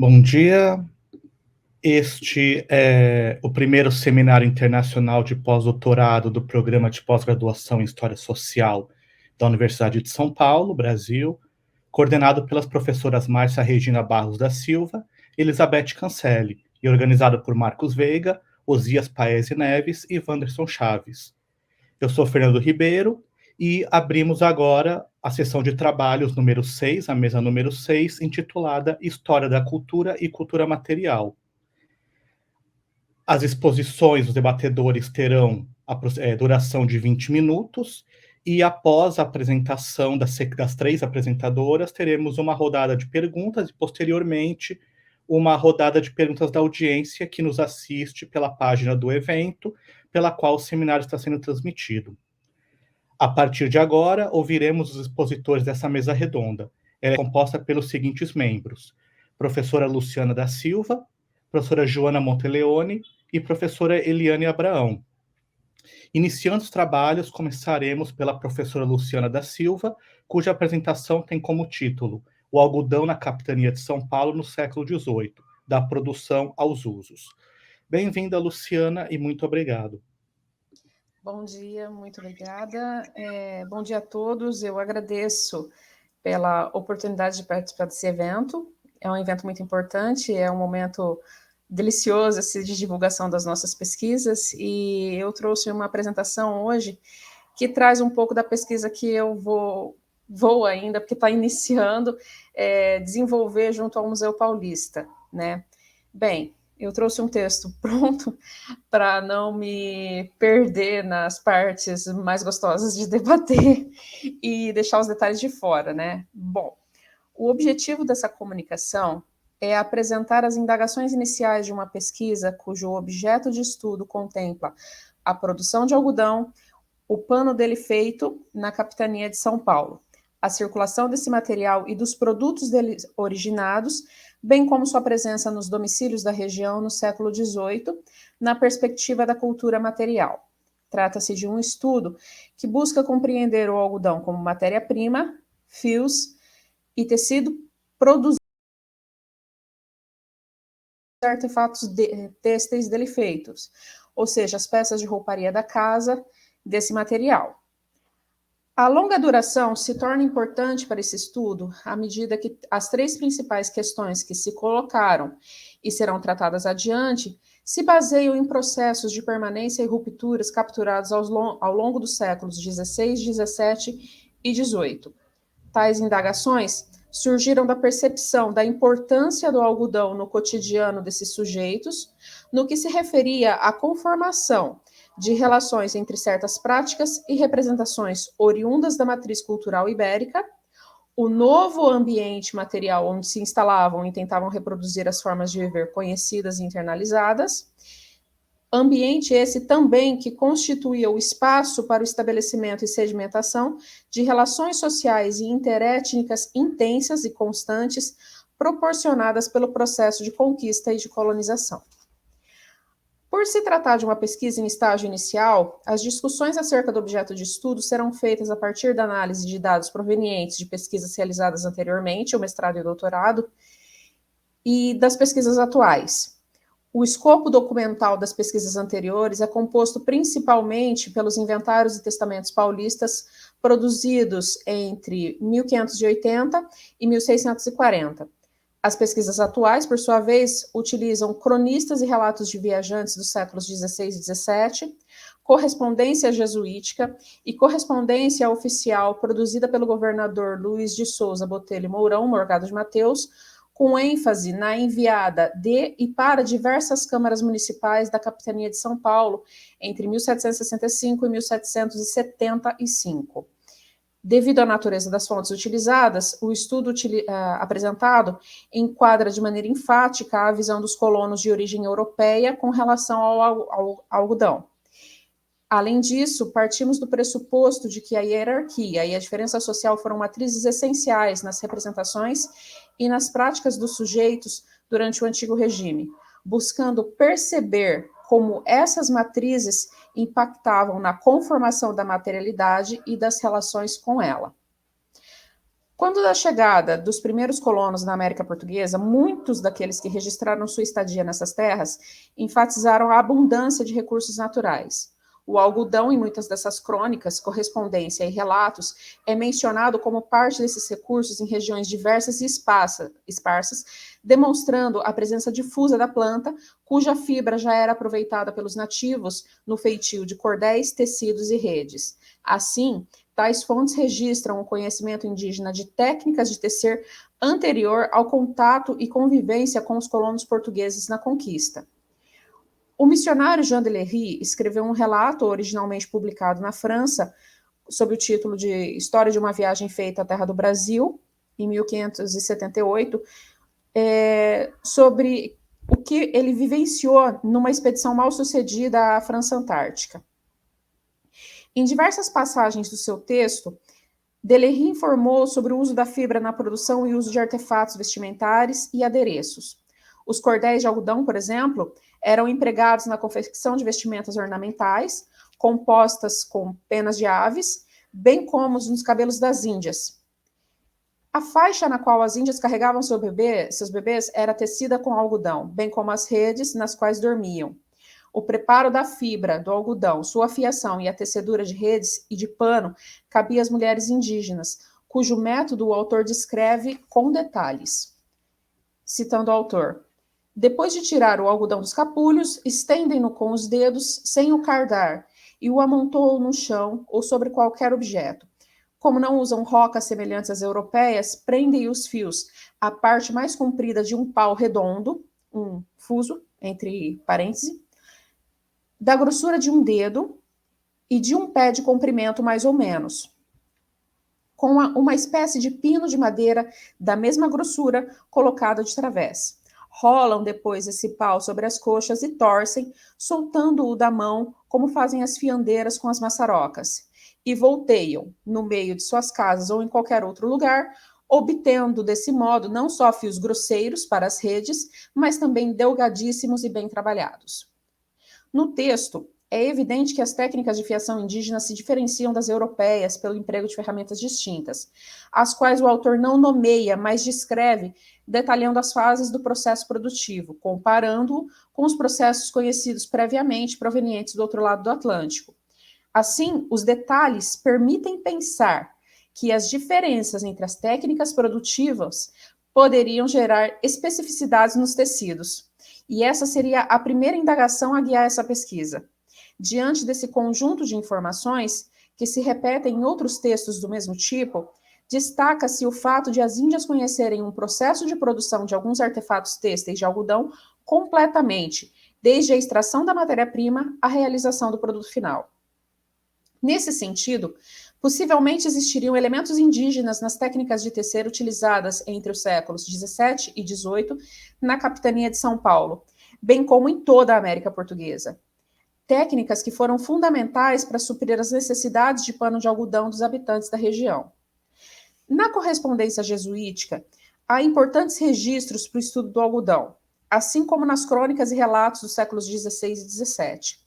Bom dia. Este é o primeiro seminário internacional de pós-doutorado do Programa de Pós-Graduação em História Social da Universidade de São Paulo, Brasil, coordenado pelas professoras Márcia Regina Barros da Silva e Elizabeth Cancelli, e organizado por Marcos Veiga, Osias Paese Neves e Wanderson Chaves. Eu sou Fernando Ribeiro e abrimos agora a sessão de trabalhos número 6, a mesa número 6, intitulada História da Cultura e Cultura Material. As exposições, os debatedores terão duração de 20 minutos, e após a apresentação das três apresentadoras, teremos uma rodada de perguntas e, posteriormente, uma rodada de perguntas da audiência que nos assiste pela página do evento, pela qual o seminário está sendo transmitido. A partir de agora, ouviremos os expositores dessa mesa redonda. Ela é composta pelos seguintes membros: professora Luciana da Silva, professora Joana Monteleone e professora Eliane Abraão. Iniciando os trabalhos, começaremos pela professora Luciana da Silva, cuja apresentação tem como título O Algodão na Capitania de São Paulo no século XVIII, da produção aos usos. Bem-vinda, Luciana, e muito obrigado. Bom dia, muito obrigada. Bom dia a todos. Eu agradeço pela oportunidade de participar desse evento. É um evento muito importante, é um momento delicioso de divulgação das nossas pesquisas, e eu trouxe uma apresentação hoje que traz um pouco da pesquisa que eu vou ainda, porque está iniciando, desenvolver junto ao Museu Paulista, né? Bem, eu trouxe um texto pronto para não me perder nas partes mais gostosas de debater e deixar os detalhes de fora, né? Bom, o objetivo dessa comunicação é apresentar as indagações iniciais de uma pesquisa cujo objeto de estudo contempla a produção de algodão, o pano dele feito na capitania de São Paulo, a circulação desse material e dos produtos dele originados, bem como sua presença nos domicílios da região no século XVIII, na perspectiva da cultura material. Trata-se de um estudo que busca compreender o algodão como matéria-prima, fios e tecido produzido artefatos têxteis dele feitos, ou seja, as peças de rouparia da casa desse material. A longa duração se torna importante para esse estudo à medida que as três principais questões que se colocaram e serão tratadas adiante se baseiam em processos de permanência e rupturas capturados ao longo dos séculos XVI, XVII e XVIII. Tais indagações surgiram da percepção da importância do algodão no cotidiano desses sujeitos, no que se referia à conformação de relações entre certas práticas e representações oriundas da matriz cultural ibérica, o novo ambiente material onde se instalavam e tentavam reproduzir as formas de viver conhecidas e internalizadas, ambiente esse também que constituía o espaço para o estabelecimento e sedimentação de relações sociais e interétnicas intensas e constantes, proporcionadas pelo processo de conquista e de colonização. Por se tratar de uma pesquisa em estágio inicial, as discussões acerca do objeto de estudo serão feitas a partir da análise de dados provenientes de pesquisas realizadas anteriormente, o mestrado e o doutorado, e das pesquisas atuais. O escopo documental das pesquisas anteriores é composto principalmente pelos inventários e testamentos paulistas produzidos entre 1580 e 1640. As pesquisas atuais, por sua vez, utilizam cronistas e relatos de viajantes dos séculos XVI e XVII, correspondência jesuítica e correspondência oficial produzida pelo governador Luiz de Souza Botelho Mourão, Morgado de Mateus, com ênfase na enviada de e para diversas câmaras municipais da capitania de São Paulo entre 1765 e 1775. Devido à natureza das fontes utilizadas, o estudo apresentado enquadra de maneira enfática a visão dos colonos de origem europeia com relação ao algodão. Além disso, partimos do pressuposto de que a hierarquia e a diferença social foram matrizes essenciais nas representações e nas práticas dos sujeitos durante o antigo regime, buscando perceber como essas matrizes impactavam na conformação da materialidade e das relações com ela. Quando da chegada dos primeiros colonos na América Portuguesa, muitos daqueles que registraram sua estadia nessas terras enfatizaram a abundância de recursos naturais. O algodão, em muitas dessas crônicas, correspondência e relatos, é mencionado como parte desses recursos em regiões diversas e esparsas, demonstrando a presença difusa da planta, cuja fibra já era aproveitada pelos nativos no feitio de cordéis, tecidos e redes. Assim, tais fontes registram o conhecimento indígena de técnicas de tecer anterior ao contato e convivência com os colonos portugueses na conquista. O missionário Jean de Lery escreveu um relato originalmente publicado na França, sob o título de História de uma Viagem Feita à Terra do Brasil, em 1578, sobre o que ele vivenciou numa expedição mal sucedida à França Antártica. Em diversas passagens do seu texto, Delery informou sobre o uso da fibra na produção e uso de artefatos vestimentares e adereços. Os cordéis de algodão, por exemplo, eram empregados na confecção de vestimentas ornamentais, compostas com penas de aves, bem como nos cabelos das índias. A faixa na qual as índias carregavam seus bebês era tecida com algodão, bem como as redes nas quais dormiam. O preparo da fibra do algodão, sua fiação e a tecedura de redes e de pano cabia às mulheres indígenas, cujo método o autor descreve com detalhes. Citando o autor: depois de tirar o algodão dos capulhos, estendem-no com os dedos sem o cardar e o amontoam no chão ou sobre qualquer objeto. Como não usam rocas semelhantes às europeias, prendem os fios à parte mais comprida de um pau redondo, um fuso, entre parênteses, da grossura de um dedo e de um pé de comprimento mais ou menos, com uma espécie de pino de madeira da mesma grossura colocado de través. Rolam depois esse pau sobre as coxas e torcem, soltando-o da mão, como fazem as fiandeiras com as maçarocas, e volteiam no meio de suas casas ou em qualquer outro lugar, obtendo desse modo não só fios grosseiros para as redes, mas também delgadíssimos e bem trabalhados. No texto, é evidente que as técnicas de fiação indígena se diferenciam das europeias pelo emprego de ferramentas distintas, as quais o autor não nomeia, mas descreve, detalhando as fases do processo produtivo, comparando-o com os processos conhecidos previamente provenientes do outro lado do Atlântico. Assim, os detalhes permitem pensar que as diferenças entre as técnicas produtivas poderiam gerar especificidades nos tecidos. E essa seria a primeira indagação a guiar essa pesquisa. Diante desse conjunto de informações, que se repetem em outros textos do mesmo tipo, destaca-se o fato de as índias conhecerem um processo de produção de alguns artefatos têxteis de algodão completamente, desde a extração da matéria-prima à realização do produto final. Nesse sentido, possivelmente existiriam elementos indígenas nas técnicas de tecer utilizadas entre os séculos XVII e XVIII na capitania de São Paulo, bem como em toda a América Portuguesa. Técnicas que foram fundamentais para suprir as necessidades de pano de algodão dos habitantes da região. Na correspondência jesuítica, há importantes registros para o estudo do algodão, assim como nas crônicas e relatos dos séculos XVI e XVII.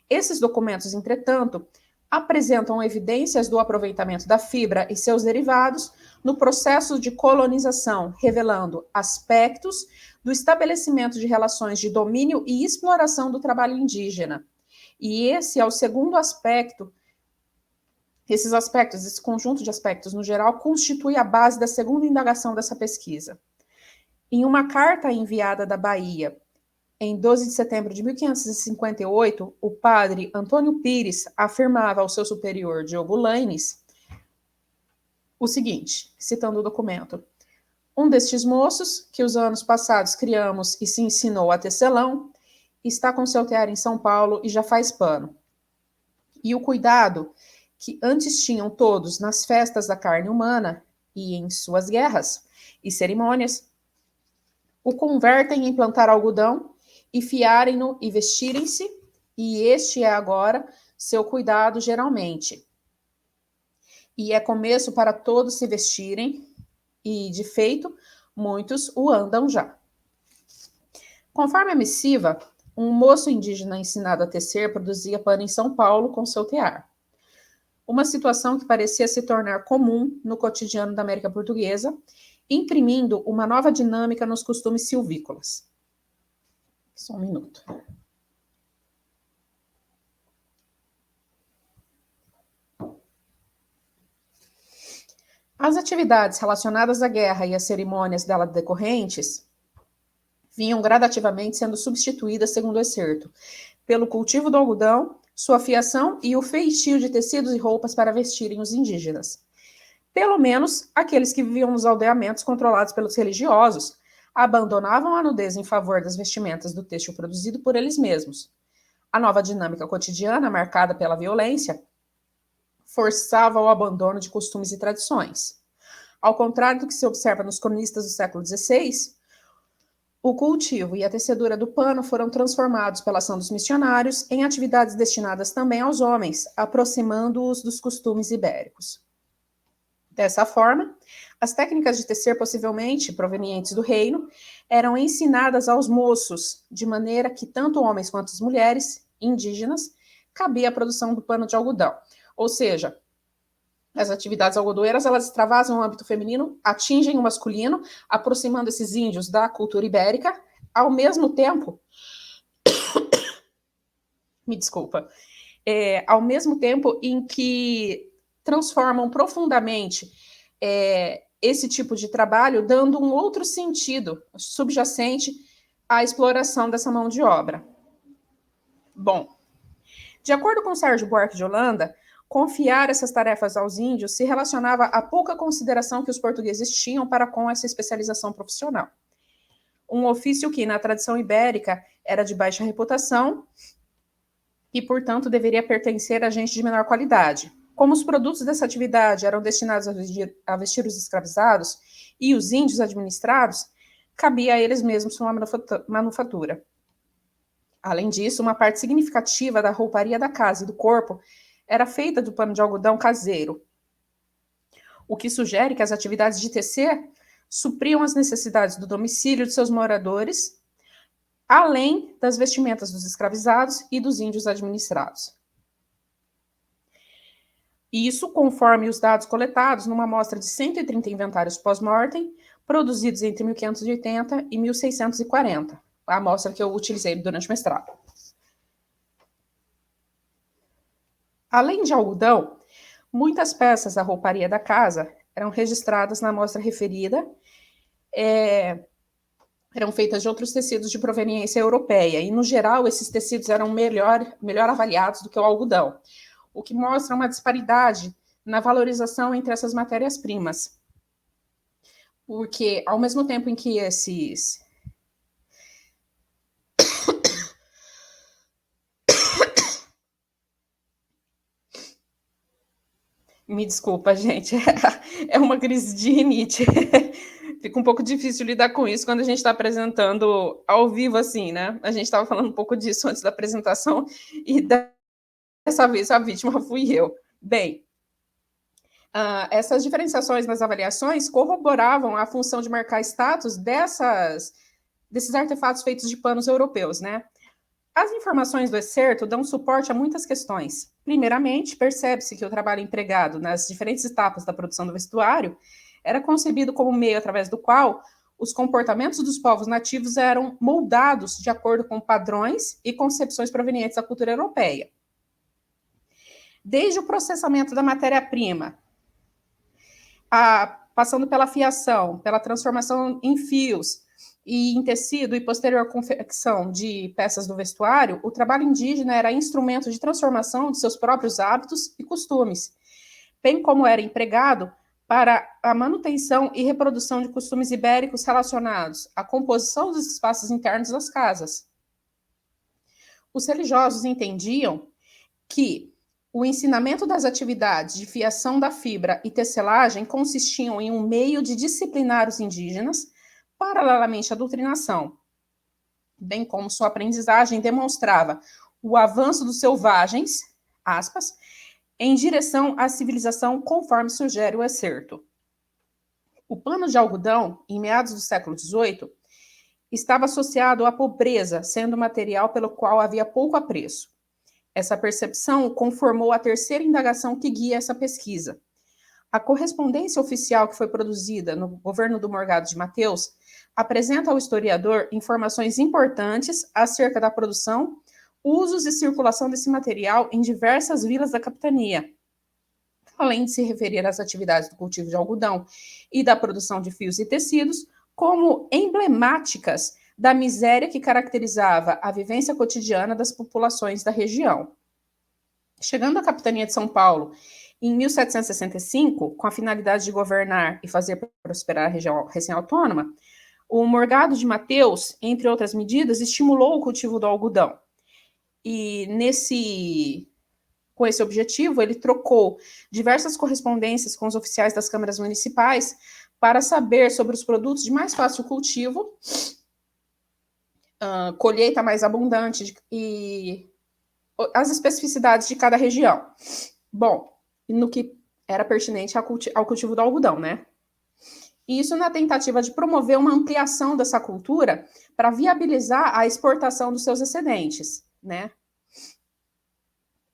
Esses documentos, entretanto, apresentam evidências do aproveitamento da fibra e seus derivados no processo de colonização, revelando aspectos do estabelecimento de relações de domínio e exploração do trabalho indígena. E esse é o segundo aspecto. Esse conjunto de aspectos, no geral, constitui a base da segunda indagação dessa pesquisa. Em uma carta enviada da Bahia, em 12 de setembro de 1558, o padre Antônio Pires afirmava ao seu superior Diogo Laines o seguinte, citando o documento: um destes moços, que os anos passados criamos e se ensinou a tecelão, está com seu tear em São Paulo e já faz pano. E o cuidado que antes tinham todos nas festas da carne humana e em suas guerras e cerimônias, o convertem em plantar algodão e fiarem-no e vestirem-se, e este é agora seu cuidado geralmente. E é começo para todos se vestirem, e, de feito, muitos o andam já. Conforme a missiva, um moço indígena ensinado a tecer produzia pano em São Paulo com seu tear. uma situação que parecia se tornar comum no cotidiano da América Portuguesa, imprimindo uma nova dinâmica nos costumes silvícolas. Só um minuto. As atividades relacionadas à guerra e às cerimônias dela decorrentes vinham gradativamente sendo substituídas, segundo o excerto, pelo cultivo do algodão, sua fiação e o feitio de tecidos e roupas para vestirem os indígenas. Pelo menos aqueles que viviam nos aldeamentos controlados pelos religiosos abandonavam a nudez em favor das vestimentas do têxtil produzido por eles mesmos. A nova dinâmica cotidiana, marcada pela violência, forçava o abandono de costumes e tradições. Ao contrário do que se observa nos cronistas do século XVI, o cultivo e a tecedura do pano foram transformados pela ação dos missionários em atividades destinadas também aos homens, aproximando-os dos costumes ibéricos. Dessa forma, as técnicas de tecer, possivelmente provenientes do reino, eram ensinadas aos moços, de maneira que tanto homens quanto as mulheres indígenas cabia a produção do pano de algodão. Ou seja, as atividades algodoeiras, elas extravasam o âmbito feminino, atingem o masculino, aproximando esses índios da cultura ibérica, ao mesmo tempo, ao mesmo tempo em que transformam profundamente esse tipo de trabalho, dando um outro sentido subjacente à exploração dessa mão de obra. Bom, de acordo com Sérgio Buarque de Holanda, confiar essas tarefas aos índios se relacionava à pouca consideração que os portugueses tinham para com essa especialização profissional. Um ofício que, na tradição ibérica, era de baixa reputação e, portanto, deveria pertencer a gente de menor qualidade. Como os produtos dessa atividade eram destinados a vestir os escravizados e os índios administrados, cabia a eles mesmos sua manufatura. Além disso, uma parte significativa da rouparia da casa e do corpo era feita do pano de algodão caseiro, o que sugere que as atividades de tecer supriam as necessidades do domicílio de seus moradores, além das vestimentas dos escravizados e dos índios administrados. Isso conforme os dados coletados numa amostra de 130 inventários pós-mortem, produzidos entre 1580 e 1640, a amostra que eu utilizei durante o mestrado. Além de algodão, muitas peças da rouparia da casa eram registradas na amostra referida, eram feitas de outros tecidos de proveniência europeia, e, no geral, esses tecidos eram melhor avaliados do que o algodão, o que mostra uma disparidade na valorização entre essas matérias-primas. Porque, ao mesmo tempo em que esses... Me desculpa, gente, é uma crise de rinite. Fica um pouco difícil lidar com isso quando a gente está apresentando ao vivo, assim, né? A gente estava falando um pouco disso antes da apresentação, e dessa vez a vítima fui eu. Bem, essas diferenciações nas avaliações corroboravam a função de marcar status desses artefatos feitos de panos europeus, né? As informações do excerto dão suporte a muitas questões. Primeiramente, percebe-se que o trabalho empregado nas diferentes etapas da produção do vestuário era concebido como meio através do qual os comportamentos dos povos nativos eram moldados de acordo com padrões e concepções provenientes da cultura europeia. Desde o processamento da matéria-prima, passando pela fiação, pela transformação em fios, e em tecido e posterior confecção de peças do vestuário, o trabalho indígena era instrumento de transformação de seus próprios hábitos e costumes, bem como era empregado para a manutenção e reprodução de costumes ibéricos relacionados à composição dos espaços internos das casas. Os religiosos entendiam que o ensinamento das atividades de fiação da fibra e tecelagem consistiam em um meio de disciplinar os indígenas, paralelamente à doutrinação, bem como sua aprendizagem demonstrava o avanço dos selvagens, aspas, em direção à civilização, conforme sugere o excerto. O pano de algodão, em meados do século XVIII, estava associado à pobreza, sendo material pelo qual havia pouco apreço. Essa percepção conformou a terceira indagação que guia essa pesquisa. A correspondência oficial que foi produzida no governo do Morgado de Mateus apresenta ao historiador informações importantes acerca da produção, usos e circulação desse material em diversas vilas da capitania, além de se referir às atividades do cultivo de algodão e da produção de fios e tecidos, como emblemáticas da miséria que caracterizava a vivência cotidiana das populações da região. Chegando à capitania de São Paulo em 1765, com a finalidade de governar e fazer prosperar a região recém-autônoma, o Morgado de Mateus, entre outras medidas, estimulou o cultivo do algodão. E com esse objetivo, ele trocou diversas correspondências com os oficiais das câmaras municipais para saber sobre os produtos de mais fácil cultivo, colheita mais abundante e as especificidades de cada região. Bom, no que era pertinente ao cultivo do algodão, né? Isso na tentativa de promover uma ampliação dessa cultura para viabilizar a exportação dos seus excedentes, né?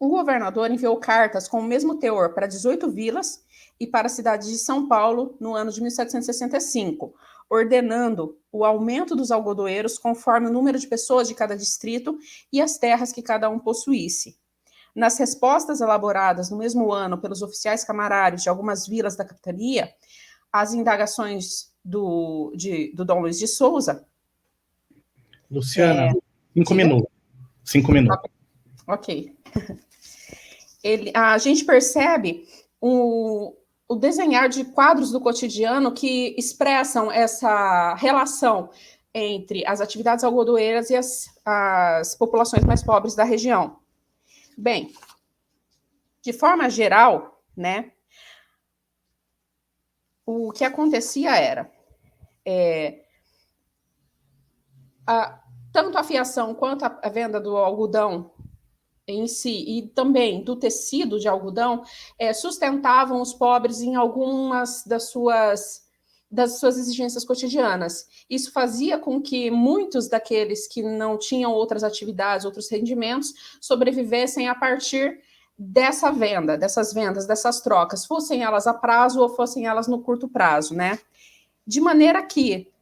O governador enviou cartas com o mesmo teor para 18 vilas e para a cidade de São Paulo no ano de 1765, ordenando o aumento dos algodoeiros conforme o número de pessoas de cada distrito e as terras que cada um possuísse. Nas respostas elaboradas no mesmo ano pelos oficiais camarários de algumas vilas da capitania, as indagações do Dom Luiz de Souza... Luciana, 5 minutos. 5 minutos. Ok. A gente percebe o desenhar de quadros do cotidiano que expressam essa relação entre as atividades algodoeiras e as populações mais pobres da região. Bem, de forma geral, né, o que acontecia era tanto a fiação quanto a venda do algodão em si, e também do tecido de algodão, sustentavam os pobres em algumas das suas exigências cotidianas. Isso fazia com que muitos daqueles que não tinham outras atividades, outros rendimentos, sobrevivessem a partir dessas vendas, dessas trocas, fossem elas a prazo ou fossem elas no curto prazo, né? De maneira que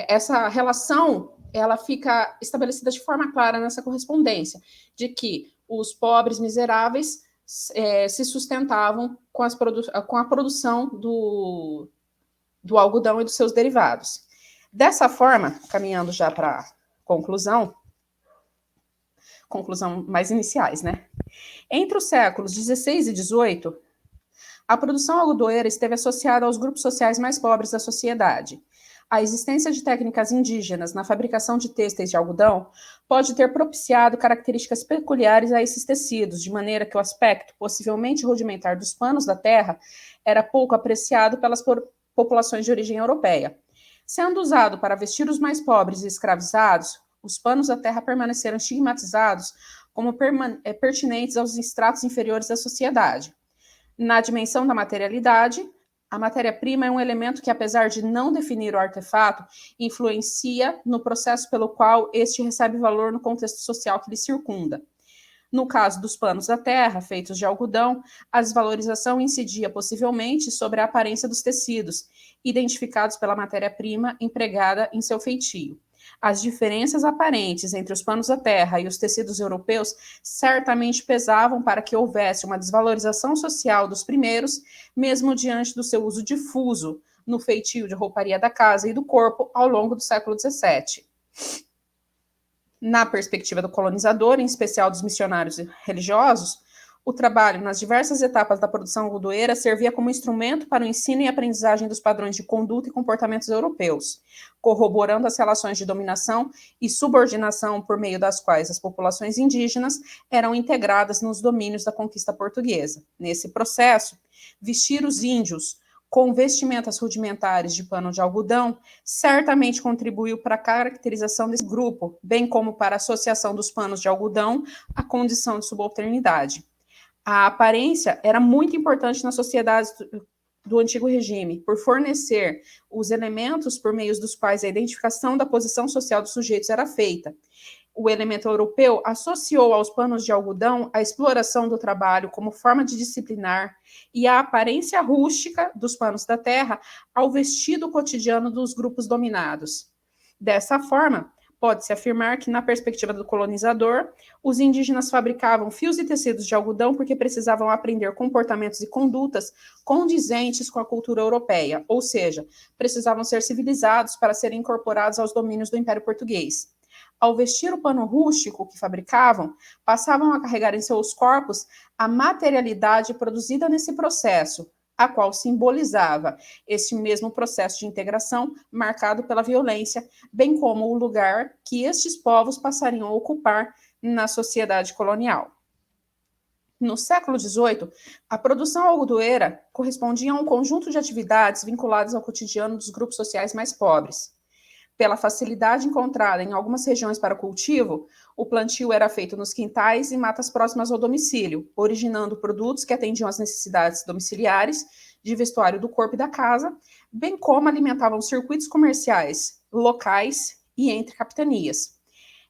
essa relação ela fica estabelecida de forma clara nessa correspondência, de que os pobres miseráveis se sustentavam com a produção do algodão e dos seus derivados. Dessa forma, caminhando já para a conclusão mais iniciais, né? Entre os séculos 16 e 18, a produção algodoeira esteve associada aos grupos sociais mais pobres da sociedade. A existência de técnicas indígenas na fabricação de têxteis de algodão pode ter propiciado características peculiares a esses tecidos, de maneira que o aspecto possivelmente rudimentar dos panos da terra era pouco apreciado pelas populações de origem europeia. Sendo usado para vestir os mais pobres e escravizados, os panos da terra permaneceram estigmatizados como pertinentes aos estratos inferiores da sociedade. Na dimensão da materialidade, a matéria-prima é um elemento que, apesar de não definir o artefato, influencia no processo pelo qual este recebe valor no contexto social que lhe circunda. No caso dos panos da terra, feitos de algodão, a desvalorização incidia possivelmente sobre a aparência dos tecidos, identificados pela matéria-prima empregada em seu feitio. As diferenças aparentes entre os panos da terra e os tecidos europeus certamente pesavam para que houvesse uma desvalorização social dos primeiros, mesmo diante do seu uso difuso no feitio de rouparia da casa e do corpo ao longo do século XVII. Na perspectiva do colonizador, em especial dos missionários religiosos, o trabalho nas diversas etapas da produção algodoeira servia como instrumento para o ensino e aprendizagem dos padrões de conduta e comportamentos europeus, corroborando as relações de dominação e subordinação por meio das quais as populações indígenas eram integradas nos domínios da conquista portuguesa. Nesse processo, vestir os índios com vestimentas rudimentares de pano de algodão certamente contribuiu para a caracterização desse grupo, bem como para a associação dos panos de algodão à condição de subalternidade. A aparência era muito importante nas sociedades do antigo regime, por fornecer os elementos por meio dos quais a identificação da posição social dos sujeitos era feita. o elemento europeu associou aos panos de algodão a exploração do trabalho como forma de disciplinar e a aparência rústica dos panos da terra ao vestido cotidiano dos grupos dominados. Dessa forma, pode-se afirmar que, na perspectiva do colonizador, os indígenas fabricavam fios e tecidos de algodão porque precisavam aprender comportamentos e condutas condizentes com a cultura europeia, ou seja, precisavam ser civilizados para serem incorporados aos domínios do Império Português. Ao vestir o pano rústico que fabricavam, passavam a carregar em seus corpos a materialidade produzida nesse processo, a qual simbolizava esse mesmo processo de integração marcado pela violência, bem como o lugar que estes povos passariam a ocupar na sociedade colonial. No século XVIII, a produção algodoeira correspondia a um conjunto de atividades vinculadas ao cotidiano dos grupos sociais mais pobres. Pela facilidade encontrada em algumas regiões para o cultivo, o plantio era feito nos quintais e matas próximas ao domicílio, originando produtos que atendiam às necessidades domiciliares, de vestuário do corpo e da casa, bem como alimentavam circuitos comerciais, locais e entre capitanias.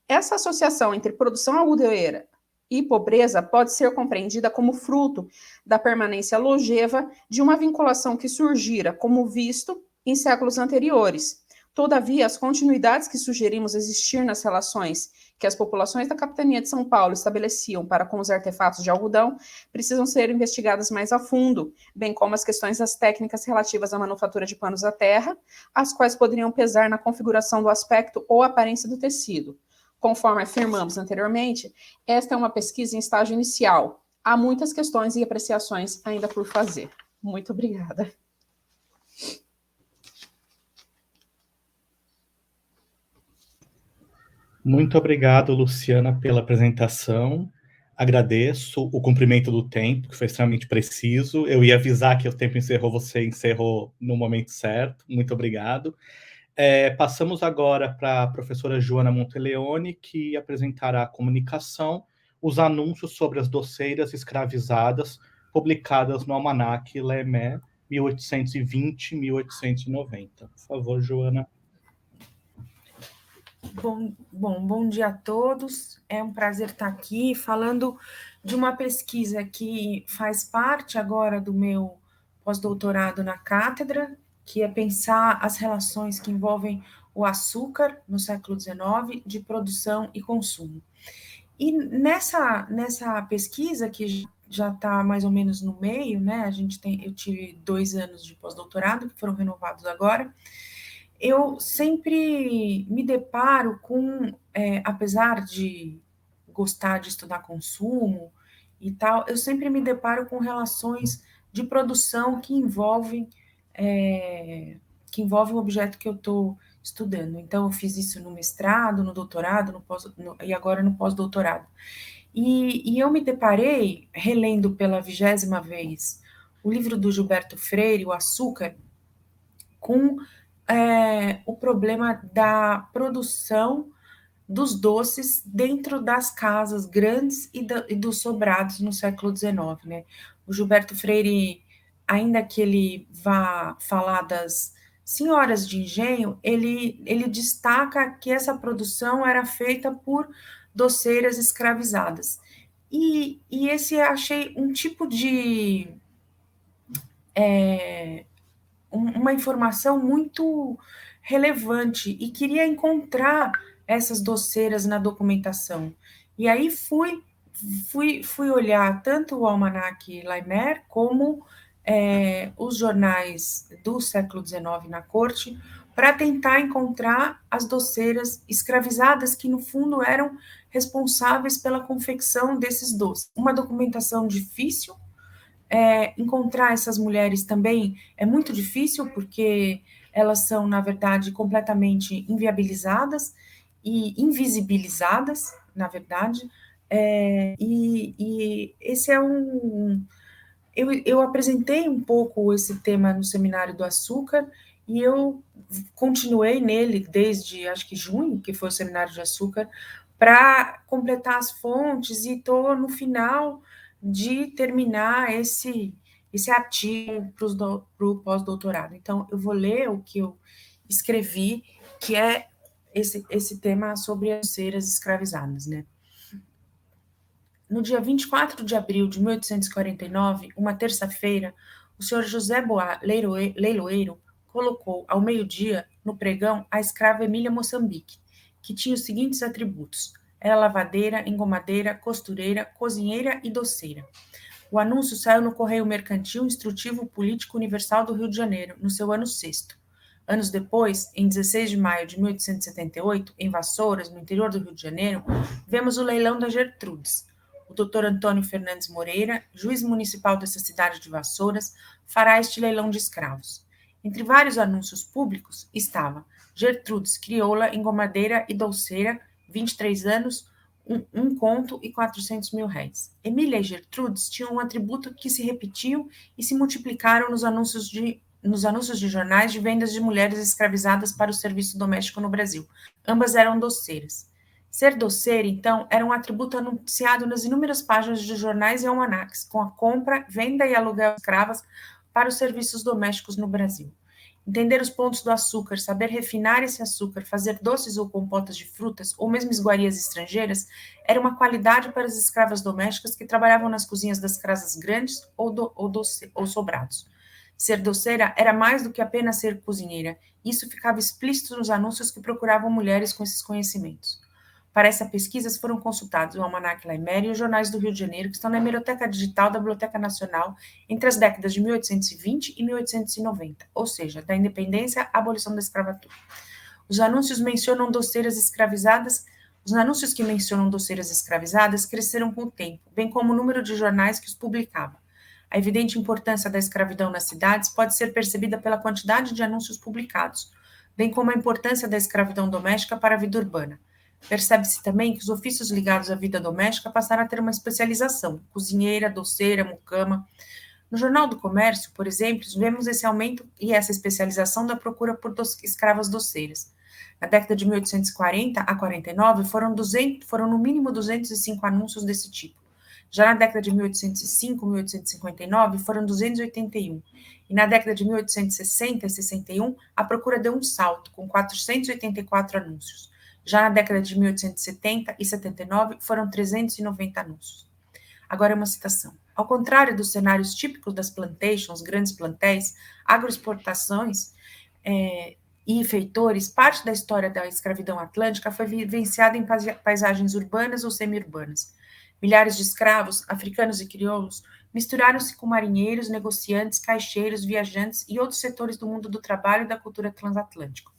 Essa associação entre produção algodoeira e pobreza pode ser compreendida como fruto da permanência longeva de uma vinculação que surgira como visto em séculos anteriores. Todavia, as continuidades que sugerimos existir nas relações que as populações da capitania de São Paulo estabeleciam para com os artefatos de algodão precisam ser investigadas mais a fundo, bem como as questões das técnicas relativas à manufatura de panos à terra, as quais poderiam pesar na configuração do aspecto ou aparência do tecido. Conforme afirmamos anteriormente, esta é uma pesquisa em estágio inicial. Há muitas questões e apreciações ainda por fazer. Muito obrigada. Muito obrigado, Luciana, pela apresentação. Agradeço o cumprimento do tempo, que foi extremamente preciso. Eu ia avisar que o tempo encerrou, você encerrou no momento certo. Muito obrigado. Passamos agora para a professora Joana Monteleone, que apresentará a comunicação, os anúncios sobre as doceiras escravizadas publicadas no Almanac Lemé, 1820-1890. Por favor, Joana. Bom dia a todos. É um prazer estar aqui falando de uma pesquisa que faz parte agora do meu pós-doutorado na cátedra, que é pensar as relações que envolvem o açúcar no século XIX, de produção e consumo. E nessa pesquisa, que já está mais ou menos no meio, né? Eu tive 2 anos de pós-doutorado, que foram renovados agora. Eu sempre me deparo com, apesar de gostar de estudar consumo e tal, eu sempre me deparo com relações de produção que envolvem o objeto que eu estou estudando. Então, eu fiz isso no mestrado, no doutorado, e agora no pós-doutorado. E eu me deparei, relendo pela 20ª vez, o livro do Gilberto Freire, O Açúcar, com o problema da produção dos doces dentro das casas grandes e dos sobrados no século XIX, né? O Gilberto Freire, ainda que ele vá falar das senhoras de engenho, ele destaca que essa produção era feita por doceiras escravizadas. E esse achei um tipo de uma informação muito relevante e queria encontrar essas doceiras na documentação. E aí fui olhar tanto o Almanac Laimer como os jornais do século XIX na corte para tentar encontrar as doceiras escravizadas que, no fundo, eram responsáveis pela confecção desses doces. Uma documentação difícil. Encontrar essas mulheres também é muito difícil, porque elas são, na verdade, completamente inviabilizadas e invisibilizadas, na verdade. E esse é eu apresentei um pouco esse tema no Seminário do Açúcar, e eu continuei nele desde, acho que junho, que foi o Seminário de Açúcar, para completar as fontes, e estou no final de terminar esse artigo para o pós-doutorado. Então, eu vou ler o que eu escrevi, que é esse tema sobre as doceiras escravizadas, né? No dia 24 de abril de 1849, uma terça-feira, o senhor José Boá Leiloeiro colocou ao meio-dia no pregão a escrava Emília Moçambique, que tinha os seguintes atributos: era lavadeira, engomadeira, costureira, cozinheira e doceira. O anúncio saiu no Correio Mercantil Instrutivo Político Universal do Rio de Janeiro, no seu ano sexto. Anos depois, em 16 de maio de 1878, em Vassouras, no interior do Rio de Janeiro, vemos o leilão da Gertrudes. O doutor Antônio Fernandes Moreira, juiz municipal dessa cidade de Vassouras, fará este leilão de escravos. Entre vários anúncios públicos estava Gertrudes, crioula, engomadeira e doceira, 23 anos, um conto e 400 mil réis. Emília e Gertrudes tinham um atributo que se repetiam e se multiplicaram nos anúncios de jornais de vendas de mulheres escravizadas para o serviço doméstico no Brasil. Ambas eram doceiras. Ser doceira, então, era um atributo anunciado nas inúmeras páginas de jornais e almanaques, com a compra, venda e aluguel de escravas para os serviços domésticos no Brasil. Entender os pontos do açúcar, saber refinar esse açúcar, fazer doces ou compotas de frutas, ou mesmo iguarias estrangeiras, era uma qualidade para as escravas domésticas que trabalhavam nas cozinhas das casas grandes ou sobrados. Ser doceira era mais do que apenas ser cozinheira. Isso ficava explícito nos anúncios que procuravam mulheres com esses conhecimentos. Para essa pesquisa foram consultados o Almanac Laimère e os jornais do Rio de Janeiro, que estão na hemeroteca digital da Biblioteca Nacional entre as décadas de 1820 e 1890, ou seja, da independência à abolição da escravatura. Os anúncios que mencionam doceiras escravizadas cresceram com o tempo, bem como o número de jornais que os publicavam. A evidente importância da escravidão nas cidades pode ser percebida pela quantidade de anúncios publicados, bem como a importância da escravidão doméstica para a vida urbana. Percebe-se também que os ofícios ligados à vida doméstica passaram a ter uma especialização: cozinheira, doceira, mucama. No Jornal do Comércio, por exemplo, vemos esse aumento e essa especialização da procura por escravas doceiras. Na década de 1840 a 49, foram no mínimo 205 anúncios desse tipo. Já na década de 1805 e 1859, foram 281. E na década de 1860 e 61, a procura deu um salto, com 484 anúncios. Já na década de 1870 e 79, foram 390 anúncios. Agora uma citação. Ao contrário dos cenários típicos das plantations, grandes plantéis, agroexportações e feitores, parte da história da escravidão atlântica foi vivenciada em paisagens urbanas ou semi-urbanas. Milhares de escravos, africanos e crioulos, misturaram-se com marinheiros, negociantes, caixeiros, viajantes e outros setores do mundo do trabalho e da cultura transatlântica.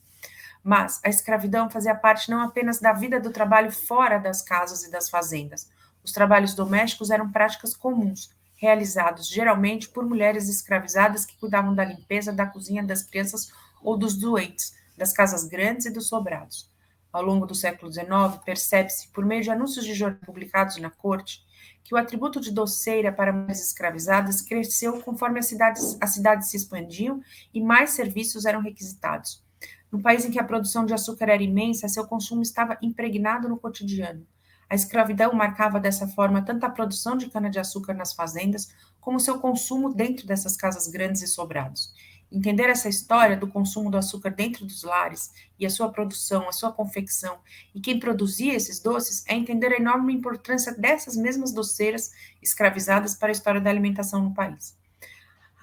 Mas a escravidão fazia parte não apenas da vida do trabalho fora das casas e das fazendas. Os trabalhos domésticos eram práticas comuns, realizados geralmente por mulheres escravizadas que cuidavam da limpeza, da cozinha, das crianças ou dos doentes, das casas grandes e dos sobrados. Ao longo do século XIX, percebe-se, por meio de anúncios de jornais publicados na corte, que o atributo de doceira para mulheres escravizadas cresceu conforme as cidades se expandiam e mais serviços eram requisitados. No país em que a produção de açúcar era imensa, seu consumo estava impregnado no cotidiano. A escravidão marcava dessa forma tanto a produção de cana-de-açúcar nas fazendas, como seu consumo dentro dessas casas grandes e sobrados. Entender essa história do consumo do açúcar dentro dos lares, e a sua produção, a sua confecção, e quem produzia esses doces, é entender a enorme importância dessas mesmas doceiras escravizadas para a história da alimentação no país.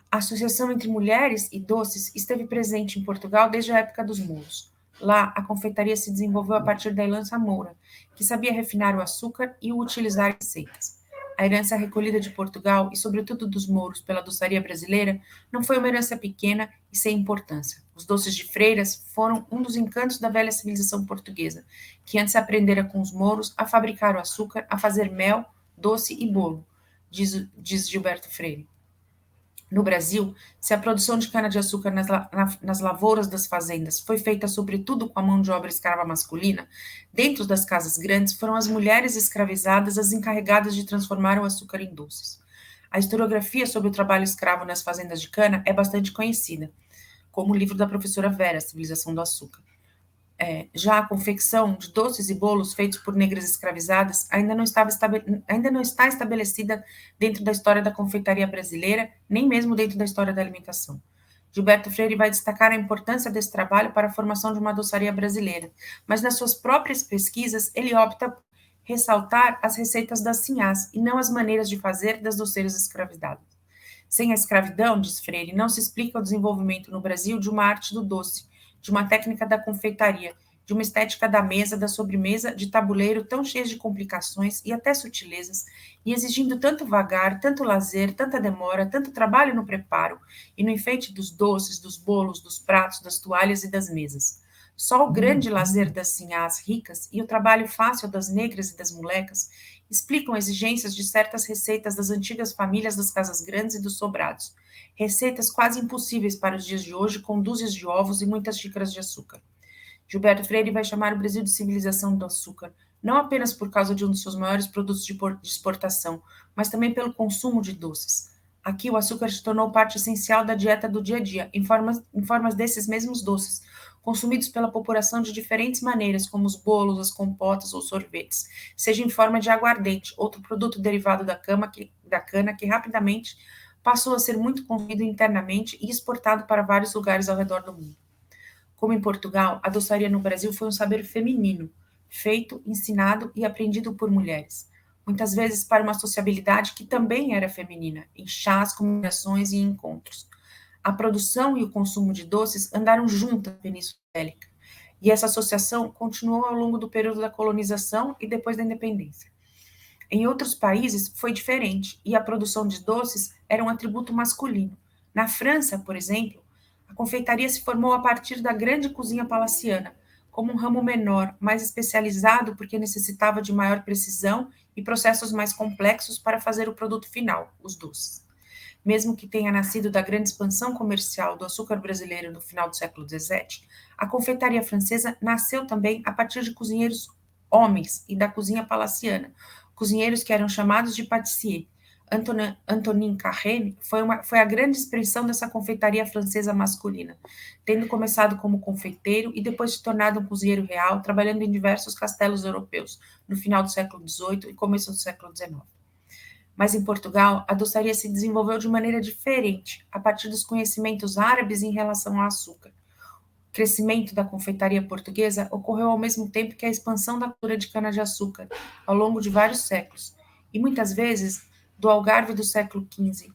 A associação entre mulheres e doces esteve presente em Portugal desde a época dos mouros. Lá, a confeitaria se desenvolveu a partir da herança moura, que sabia refinar o açúcar e o utilizar em receitas. A herança recolhida de Portugal, e sobretudo dos mouros, pela doçaria brasileira, não foi uma herança pequena e sem importância. Os doces de freiras foram um dos encantos da velha civilização portuguesa, que antes aprendera com os mouros a fabricar o açúcar, a fazer mel, doce e bolo, diz Gilberto Freire. No Brasil, se a produção de cana-de-açúcar nas lavouras das fazendas foi feita sobretudo com a mão de obra escrava masculina, dentro das casas grandes foram as mulheres escravizadas as encarregadas de transformar o açúcar em doces. A historiografia sobre o trabalho escravo nas fazendas de cana é bastante conhecida, como o livro da professora Vera, Civilização do Açúcar. Já a confecção de doces e bolos feitos por negras escravizadas ainda não está estabelecida dentro da história da confeitaria brasileira, nem mesmo dentro da história da alimentação. Gilberto Freire vai destacar a importância desse trabalho para a formação de uma doçaria brasileira, mas nas suas próprias pesquisas ele opta por ressaltar as receitas das sinhás e não as maneiras de fazer das doceiras escravizadas. Sem a escravidão, diz Freire, não se explica o desenvolvimento no Brasil de uma arte do doce, de uma técnica da confeitaria, de uma estética da mesa, da sobremesa, de tabuleiro tão cheias de complicações e até sutilezas, e exigindo tanto vagar, tanto lazer, tanta demora, tanto trabalho no preparo e no enfeite dos doces, dos bolos, dos pratos, das toalhas e das mesas. Só o grande lazer das sinhás ricas e o trabalho fácil das negras e das molecas explicam exigências de certas receitas das antigas famílias das casas grandes e dos sobrados. Receitas quase impossíveis para os dias de hoje, com dúzias de ovos e muitas xícaras de açúcar. Gilberto Freire vai chamar o Brasil de civilização do açúcar, não apenas por causa de um dos seus maiores produtos de exportação, mas também pelo consumo de doces. Aqui o açúcar se tornou parte essencial da dieta do dia a dia, em formas desses mesmos doces, consumidos pela população de diferentes maneiras, como os bolos, as compotas ou sorvetes, seja em forma de aguardente, outro produto derivado da cana que rapidamente passou a ser muito consumido internamente e exportado para vários lugares ao redor do mundo. Como em Portugal, a doçaria no Brasil foi um saber feminino, feito, ensinado e aprendido por mulheres, muitas vezes para uma sociabilidade que também era feminina, em chás, comemorações e encontros. A produção e o consumo de doces andaram juntas na Península Ibérica, e essa associação continuou ao longo do período da colonização e depois da independência. Em outros países foi diferente, e a produção de doces era um atributo masculino. Na França, por exemplo, a confeitaria se formou a partir da grande cozinha palaciana, como um ramo menor, mais especializado porque necessitava de maior precisão e processos mais complexos para fazer o produto final, os doces. Mesmo que tenha nascido da grande expansão comercial do açúcar brasileiro no final do século XVII, a confeitaria francesa nasceu também a partir de cozinheiros homens e da cozinha palaciana, cozinheiros que eram chamados de pâtissiers. Antonin Carême foi a grande expressão dessa confeitaria francesa masculina, tendo começado como confeiteiro e depois se tornado um cozinheiro real, trabalhando em diversos castelos europeus, no final do século XVIII e começo do século XIX. Mas em Portugal, a doçaria se desenvolveu de maneira diferente, a partir dos conhecimentos árabes em relação ao açúcar. O crescimento da confeitaria portuguesa ocorreu ao mesmo tempo que a expansão da cultura de cana-de-açúcar, ao longo de vários séculos, e muitas vezes do Algarve do século XV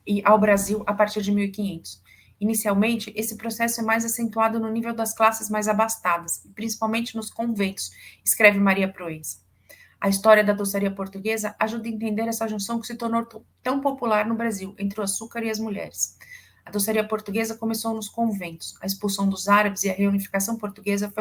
e ao Brasil a partir de 1500. Inicialmente, esse processo é mais acentuado no nível das classes mais abastadas, e principalmente nos conventos, escreve Maria Proença. A história da doçaria portuguesa ajuda a entender essa junção que se tornou tão popular no Brasil, entre o açúcar e as mulheres. A doçaria portuguesa começou nos conventos. A expulsão dos árabes e a reunificação portuguesa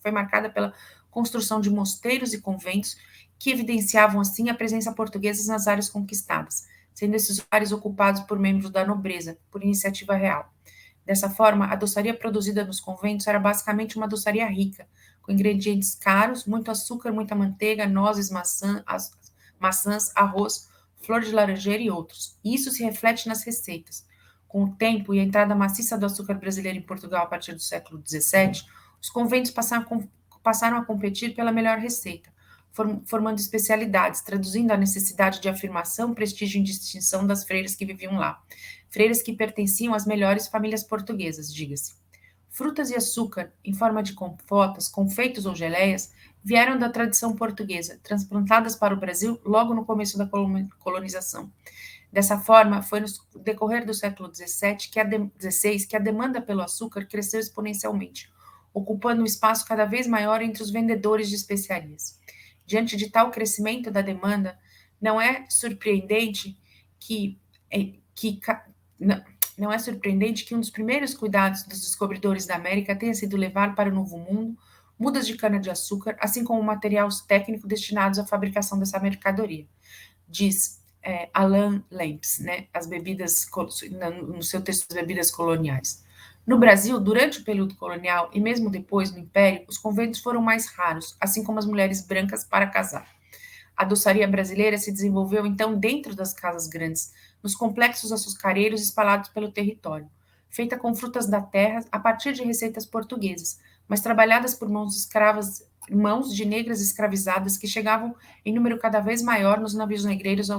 foi marcada pela construção de mosteiros e conventos que evidenciavam, assim, a presença portuguesa nas áreas conquistadas, sendo esses lugares ocupados por membros da nobreza, por iniciativa real. Dessa forma, a doçaria produzida nos conventos era basicamente uma doçaria rica, com ingredientes caros, muito açúcar, muita manteiga, nozes, maçãs, arroz, flor de laranjeira e outros. E isso se reflete nas receitas. Com o tempo e a entrada maciça do açúcar brasileiro em Portugal a partir do século XVII, os conventos passaram a competir pela melhor receita, formando especialidades, traduzindo a necessidade de afirmação, prestígio e distinção das freiras que viviam lá. Freiras que pertenciam às melhores famílias portuguesas, diga-se. Frutas e açúcar, em forma de compotas, confeitos ou geleias, vieram da tradição portuguesa, transplantadas para o Brasil logo no começo da colonização. Dessa forma, foi no decorrer do século XVI que a demanda pelo açúcar cresceu exponencialmente, ocupando um espaço cada vez maior entre os vendedores de especiarias. Diante de tal crescimento da demanda, não é surpreendente que um dos primeiros cuidados dos descobridores da América tenha sido levar para o Novo Mundo mudas de cana-de-açúcar, assim como materiais técnicos destinados à fabricação dessa mercadoria. Diz Alain Lamps, né, no seu texto As Bebidas Coloniais. No Brasil, durante o período colonial e mesmo depois no Império, os conventos foram mais raros, assim como as mulheres brancas para casar. A doçaria brasileira se desenvolveu, então, dentro das casas grandes, nos complexos açucareiros espalhados pelo território, feita com frutas da terra a partir de receitas portuguesas, mas trabalhadas por mãos de negras escravizadas que chegavam em número cada vez maior nos navios negreiros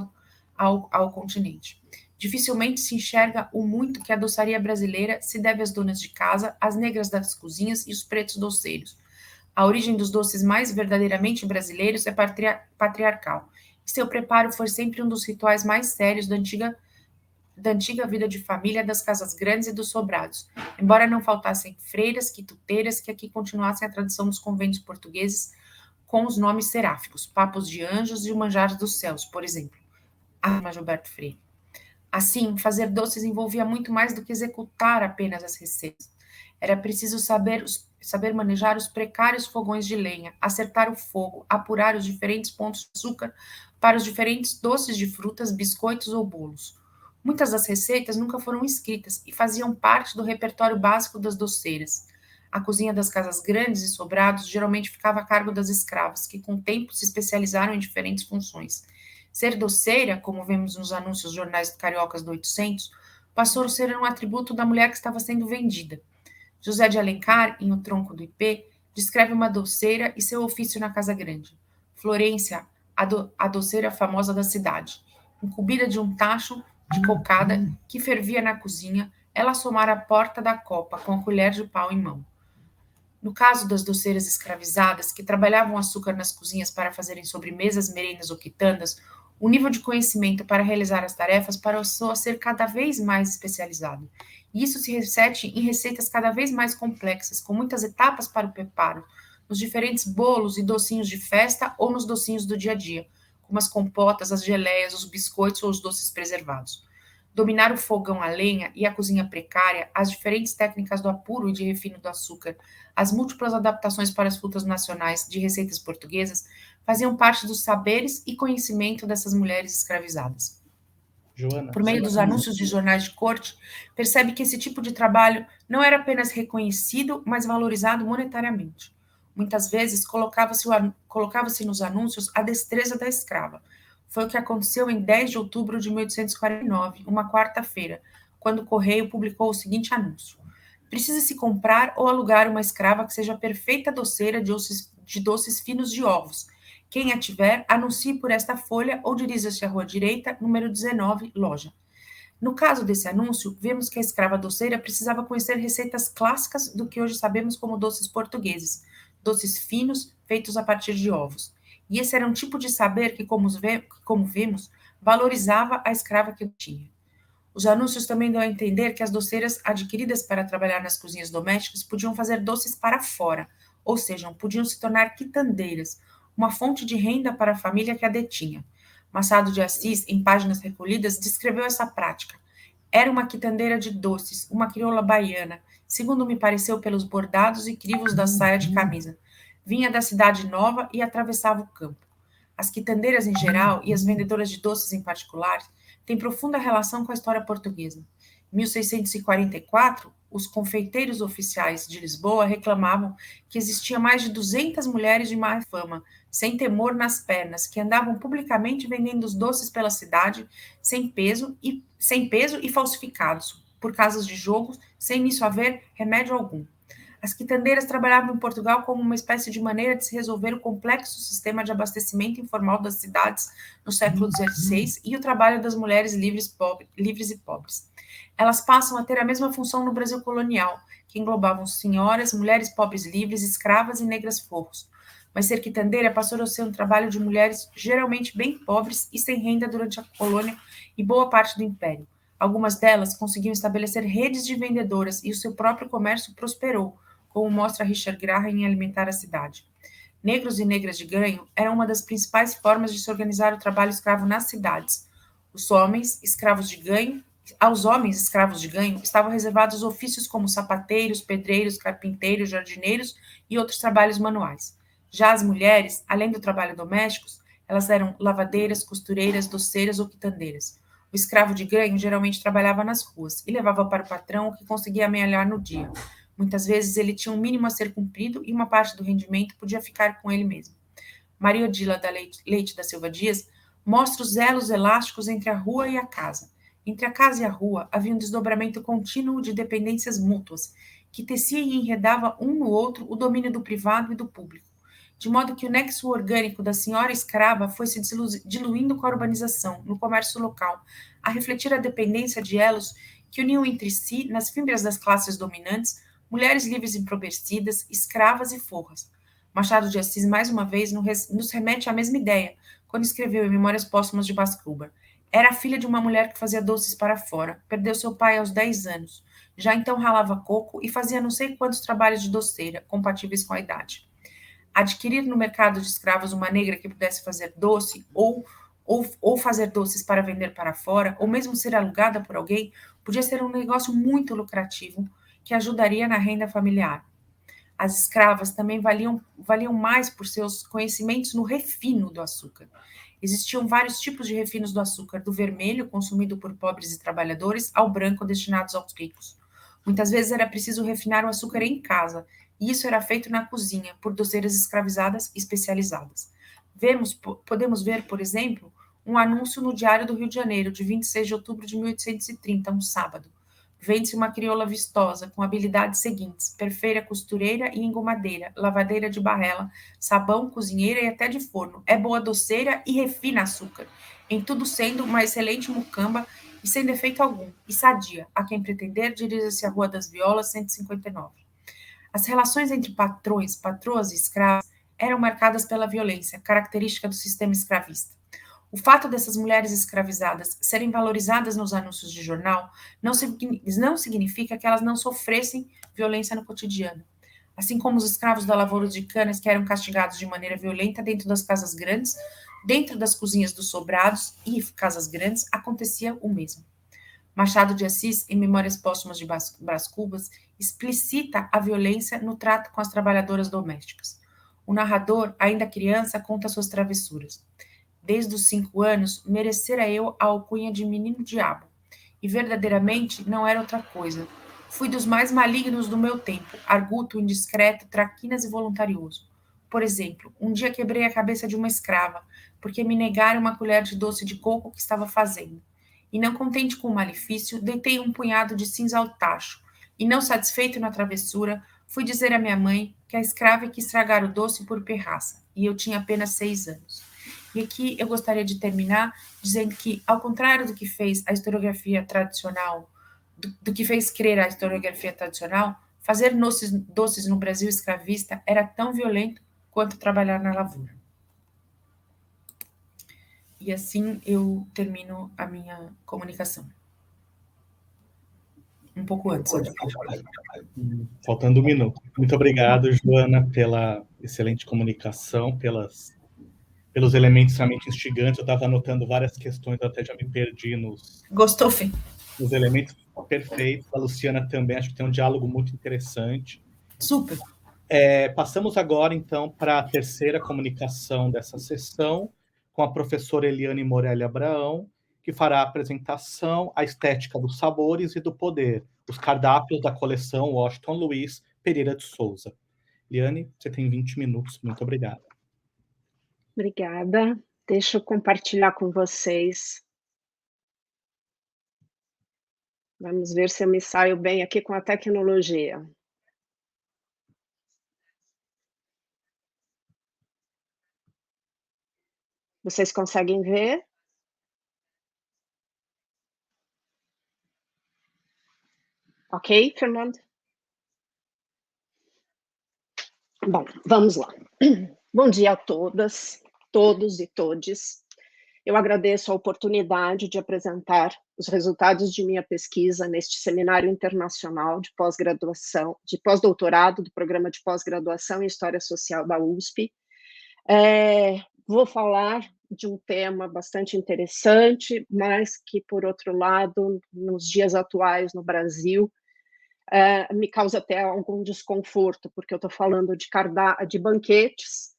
ao continente. Dificilmente se enxerga o muito que a doçaria brasileira se deve às donas de casa, às negras das cozinhas e os pretos doceiros. A origem dos doces mais verdadeiramente brasileiros é patriarcal, e seu preparo foi sempre um dos rituais mais sérios da antiga vida de família das casas grandes e dos sobrados, embora não faltassem freiras, quituteiras que aqui continuassem a tradição dos conventos portugueses com os nomes seráficos, papos de anjos e o manjar dos céus, por exemplo. Afirma Gilberto Freire. Assim, fazer doces envolvia muito mais do que executar apenas as receitas. Era preciso saber manejar os precários fogões de lenha, acertar o fogo, apurar os diferentes pontos de açúcar para os diferentes doces de frutas, biscoitos ou bolos. Muitas das receitas nunca foram escritas e faziam parte do repertório básico das doceiras. A cozinha das casas grandes e sobrados geralmente ficava a cargo das escravas, que com o tempo se especializaram em diferentes funções. Ser doceira, como vemos nos anúncios dos jornais cariocas do 800, passou a ser um atributo da mulher que estava sendo vendida. José de Alencar, em O Tronco do Ipê, descreve uma doceira e seu ofício na casa grande. Florência, a doceira famosa da cidade. Incumbida de um tacho de cocada que fervia na cozinha, ela assomara a porta da copa com a colher de pau em mão. No caso das doceiras escravizadas, que trabalhavam açúcar nas cozinhas para fazerem sobremesas, merendas ou quitandas, o nível de conhecimento para realizar as tarefas passou a ser cada vez mais especializado. E isso se reflete em receitas cada vez mais complexas, com muitas etapas para o preparo, nos diferentes bolos e docinhos de festa ou nos docinhos do dia a dia, como as compotas, as geleias, os biscoitos ou os doces preservados. Dominar o fogão a lenha e a cozinha precária, as diferentes técnicas do apuro e de refino do açúcar, as múltiplas adaptações para as frutas nacionais de receitas portuguesas, faziam parte dos saberes e conhecimento dessas mulheres escravizadas. Joana, Por meio dos anúncios de jornais de corte, percebe que esse tipo de trabalho não era apenas reconhecido, mas valorizado monetariamente. Muitas vezes colocava-se nos anúncios a destreza da escrava. Foi o que aconteceu em 10 de outubro de 1849, uma quarta-feira, quando o Correio publicou o seguinte anúncio: precisa-se comprar ou alugar uma escrava que seja perfeita doceira de doces finos de ovos. Quem a tiver, anuncie por esta folha ou dirija-se à rua direita, número 19, loja. No caso desse anúncio, vemos que a escrava doceira precisava conhecer receitas clássicas do que hoje sabemos como doces portugueses, doces finos feitos a partir de ovos. E esse era um tipo de saber que, como vemos, valorizava a escrava que o tinha. Os anúncios também dão a entender que as doceiras adquiridas para trabalhar nas cozinhas domésticas podiam fazer doces para fora, ou seja, podiam se tornar quitandeiras, uma fonte de renda para a família que a detinha. Machado de Assis, em páginas recolhidas, descreveu essa prática. Era uma quitandeira de doces, uma crioula baiana, segundo me pareceu pelos bordados e crivos da saia de camisa. Vinha da cidade nova e atravessava o campo. As quitandeiras em geral, e as vendedoras de doces em particular, têm profunda relação com a história portuguesa. Em 1644, os confeiteiros oficiais de Lisboa reclamavam que existia mais de 200 mulheres de má fama, sem temor nas pernas, que andavam publicamente vendendo os doces pela cidade, sem peso e falsificados, por casas de jogos, sem nisso haver remédio algum. As quitandeiras trabalhavam em Portugal como uma espécie de maneira de se resolver o complexo sistema de abastecimento informal das cidades no século XVI e o trabalho das mulheres livres e pobres. Elas passam a ter a mesma função no Brasil colonial, que englobavam senhoras, mulheres pobres livres, escravas e negras forros. Mas ser quitandeira passou a ser um trabalho de mulheres geralmente bem pobres e sem renda durante a colônia e boa parte do império. Algumas delas conseguiam estabelecer redes de vendedoras e o seu próprio comércio prosperou, como mostra Richard Graham em Alimentar a Cidade. Negros e negras de ganho eram uma das principais formas de se organizar o trabalho escravo nas cidades. Aos homens escravos de ganho estavam reservados ofícios como sapateiros, pedreiros, carpinteiros, jardineiros e outros trabalhos manuais. Já as mulheres, além do trabalho doméstico, elas eram lavadeiras, costureiras, doceiras ou quitandeiras. O escravo de ganho geralmente trabalhava nas ruas e levava para o patrão o que conseguia amealhar no dia. Muitas vezes ele tinha um mínimo a ser cumprido e uma parte do rendimento podia ficar com ele mesmo. Maria Odila Leite da Silva Dias mostra os elos elásticos entre a rua e a casa. Entre a casa e a rua havia um desdobramento contínuo de dependências mútuas, que tecia e enredava um no outro o domínio do privado e do público. de modo que o nexo orgânico da senhora escrava foi se diluindo com a urbanização, no comércio local, a refletir a dependência de elos que uniam entre si, nas fibras das classes dominantes, mulheres livres e empobrecidas, escravas e forras. Machado de Assis, mais uma vez, nos remete à mesma ideia, quando escreveu em Memórias Póstumas de Brás Cubas. Era filha de uma mulher que fazia doces para fora. Perdeu seu pai aos 10 anos. Já então ralava coco e fazia não sei quantos trabalhos de doceira, compatíveis com a idade. Adquirir no mercado de escravos uma negra que pudesse fazer doce ou fazer doces para vender para fora, ou mesmo ser alugada por alguém, podia ser um negócio muito lucrativo que ajudaria na renda familiar. As escravas também valiam mais por seus conhecimentos no refino do açúcar. Existiam vários tipos de refinos do açúcar, do vermelho, consumido por pobres e trabalhadores, ao branco, destinados aos ricos. Muitas vezes era preciso refinar o açúcar em casa, e isso era feito na cozinha, por doceiras escravizadas especializadas. Podemos ver, por exemplo, um anúncio no Diário do Rio de Janeiro, de 26 de outubro de 1830, um sábado. Vende-se uma crioula vistosa, com habilidades seguintes: perfeita costureira e engomadeira, lavadeira de barrela, sabão, cozinheira e até de forno. É boa doceira e refina açúcar, em tudo sendo uma excelente mucamba e sem defeito algum, e sadia. A quem pretender, dirija-se à Rua das Violas, 159. As relações entre patrões, patroas e escravos eram marcadas pela violência, característica do sistema escravista. O fato dessas mulheres escravizadas serem valorizadas nos anúncios de jornal não significa que elas não sofressem violência no cotidiano. Assim como os escravos da lavoura de canas que eram castigados de maneira violenta dentro das casas grandes, dentro das cozinhas dos sobrados e casas grandes, acontecia o mesmo. Machado de Assis, em Memórias Póstumas de Brás Cubas, explicita a violência no trato com as trabalhadoras domésticas. O narrador, ainda criança, conta suas travessuras. Desde os 5 anos, merecera eu a alcunha de menino diabo, e verdadeiramente não era outra coisa. Fui dos mais malignos do meu tempo, arguto, indiscreto, traquinas e voluntarioso. Por exemplo, um dia quebrei a cabeça de uma escrava, porque me negaram uma colher de doce de coco que estava fazendo. E não contente com o malefício, deitei um punhado de cinza ao tacho, e não satisfeito na travessura, fui dizer à minha mãe que a escrava quis estragar o doce por pirraça, e eu tinha apenas 6 anos. E aqui eu gostaria de terminar dizendo que, ao contrário do que fez a historiografia tradicional, do que fez crer a historiografia tradicional, fazer doces no Brasil escravista era tão violento quanto trabalhar na lavoura. E assim eu termino a minha comunicação. Um pouco antes. Faltando 1 minuto. Muito obrigado, Joana, pela excelente comunicação, pelos elementos realmente instigantes. Eu estava anotando várias questões, até já me perdi Gostou, Fê? nos elementos perfeitos. A Luciana também, acho que tem um diálogo muito interessante. Super. Passamos agora, então, para a terceira comunicação dessa sessão, com a professora Eliane Morelli Abraão, que fará a apresentação A Estética dos Sabores e do Poder, os cardápios da coleção Washington Luiz Pereira de Souza. Eliane, você tem 20 minutos. Muito obrigado. Obrigada. Deixa eu compartilhar com vocês. Vamos ver se eu me saio bem aqui com a tecnologia. Vocês conseguem ver? Ok, Fernando? Bom, vamos lá. Bom dia a todas, todos e todes. Eu agradeço a oportunidade de apresentar os resultados de minha pesquisa neste seminário internacional de pós-graduação, de pós-doutorado do programa de pós-graduação em História Social da USP. Vou falar de um tema bastante interessante, mas que, por outro lado, nos dias atuais no Brasil, me causa até algum desconforto, porque eu estou falando de banquetes,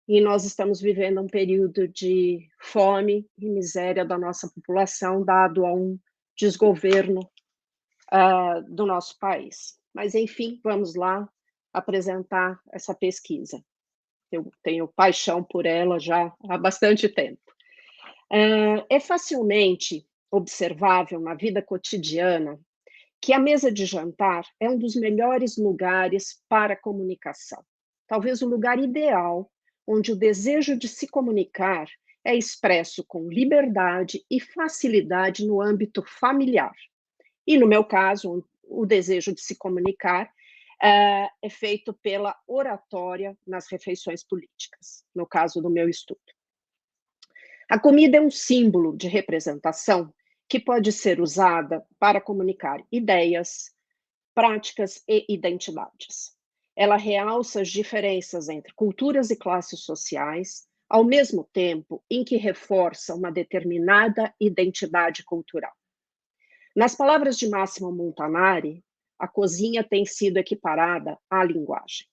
e nós estamos vivendo um período de fome e miséria da nossa população, dado a um desgoverno do nosso país. Mas, enfim, vamos lá apresentar essa pesquisa. Eu tenho paixão por ela já há bastante tempo. É facilmente observável na vida cotidiana que a mesa de jantar é um dos melhores lugares para a comunicação. Talvez o lugar ideal onde o desejo de se comunicar é expresso com liberdade e facilidade no âmbito familiar. E, no meu caso, o desejo de se comunicar é feito pela oratória nas refeições políticas, no caso do meu estudo. A comida é um símbolo de representação que pode ser usada para comunicar ideias, práticas e identidades. Ela realça as diferenças entre culturas e classes sociais, ao mesmo tempo em que reforça uma determinada identidade cultural. Nas palavras de Massimo Montanari, a cozinha tem sido equiparada à linguagem.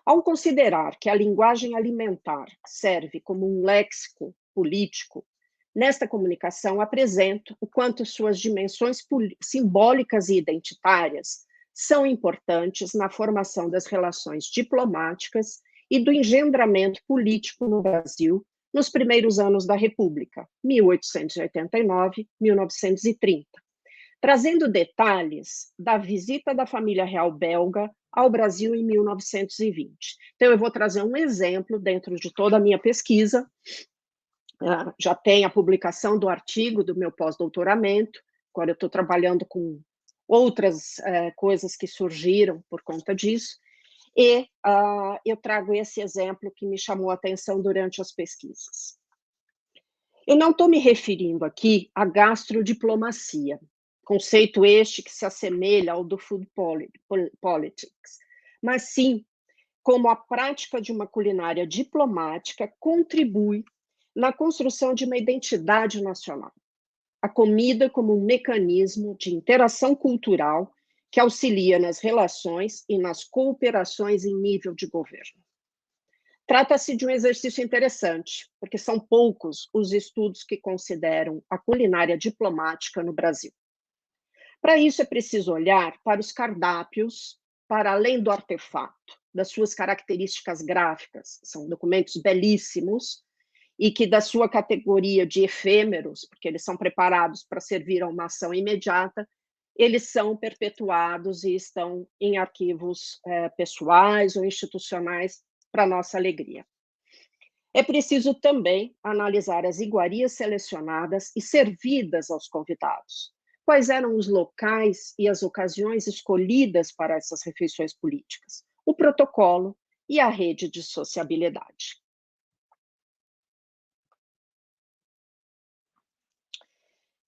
Ao considerar que a linguagem alimentar serve como um léxico político, nesta comunicação apresento o quanto suas dimensões simbólicas e identitárias são importantes na formação das relações diplomáticas e do engendramento político no Brasil nos primeiros anos da República, 1889-1930, trazendo detalhes da visita da família real belga ao Brasil em 1920. Então, eu vou trazer um exemplo dentro de toda a minha pesquisa. Já tem a publicação do artigo do meu pós-doutoramento, agora eu estou trabalhando com outras coisas que surgiram por conta disso, e eu trago esse exemplo que me chamou a atenção durante as pesquisas. Eu não estou me referindo aqui à gastrodiplomacia, conceito este que se assemelha ao do food politics, mas sim como a prática de uma culinária diplomática contribui na construção de uma identidade nacional. A comida como um mecanismo de interação cultural que auxilia nas relações e nas cooperações em nível de governo. Trata-se de um exercício interessante, porque são poucos os estudos que consideram a culinária diplomática no Brasil. Para isso, é preciso olhar para os cardápios, para além do artefato, das suas características gráficas. São documentos belíssimos e que, da sua categoria de efêmeros, porque eles são preparados para servir a uma ação imediata, eles são perpetuados e estão em arquivos pessoais ou institucionais para nossa alegria. É preciso também analisar as iguarias selecionadas e servidas aos convidados. Quais eram os locais e as ocasiões escolhidas para essas refeições políticas, o protocolo e a rede de sociabilidade.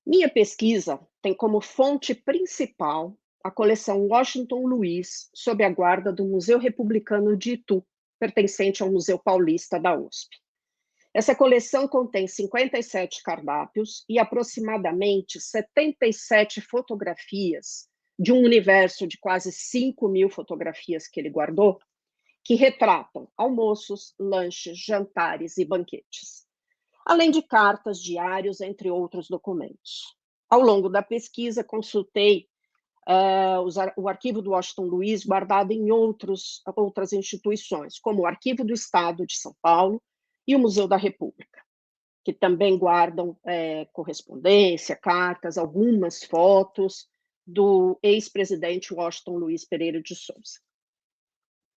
Minha pesquisa tem como fonte principal a coleção Washington Luiz, sob a guarda do Museu Republicano de Itu, pertencente ao Museu Paulista da USP. Essa coleção contém 57 cardápios e aproximadamente 77 fotografias de um universo de quase 5.000 fotografias que ele guardou, que retratam almoços, lanches, jantares e banquetes, além de cartas, diários, entre outros documentos. Ao longo da pesquisa, consultei o arquivo do Washington Luiz guardado em outras instituições, como o Arquivo do Estado de São Paulo e o Museu da República, que também guardam correspondência, cartas, algumas fotos do ex-presidente Washington Luiz Pereira de Souza.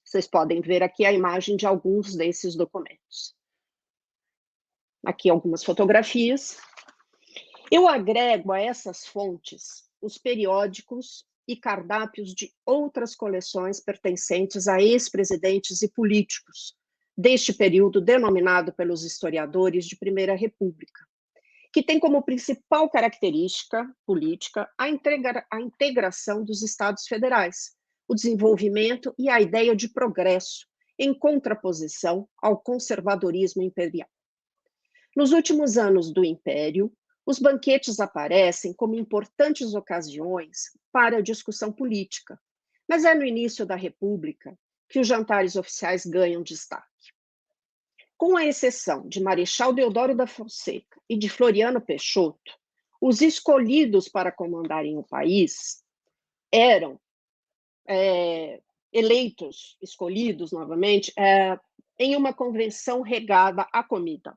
Vocês podem ver aqui a imagem de alguns desses documentos. Aqui algumas fotografias. Eu agrego a essas fontes os periódicos e cardápios de outras coleções pertencentes a ex-presidentes e políticos deste período denominado pelos historiadores de Primeira República, que tem como principal característica política a integração dos Estados federais, o desenvolvimento e a ideia de progresso, em contraposição ao conservadorismo imperial. Nos últimos anos do Império, os banquetes aparecem como importantes ocasiões para a discussão política, mas é no início da República que os jantares oficiais ganham destaque. Com a exceção de Marechal Deodoro da Fonseca e de Floriano Peixoto, os escolhidos para comandarem o país eram escolhidos novamente, em uma convenção regada à comida,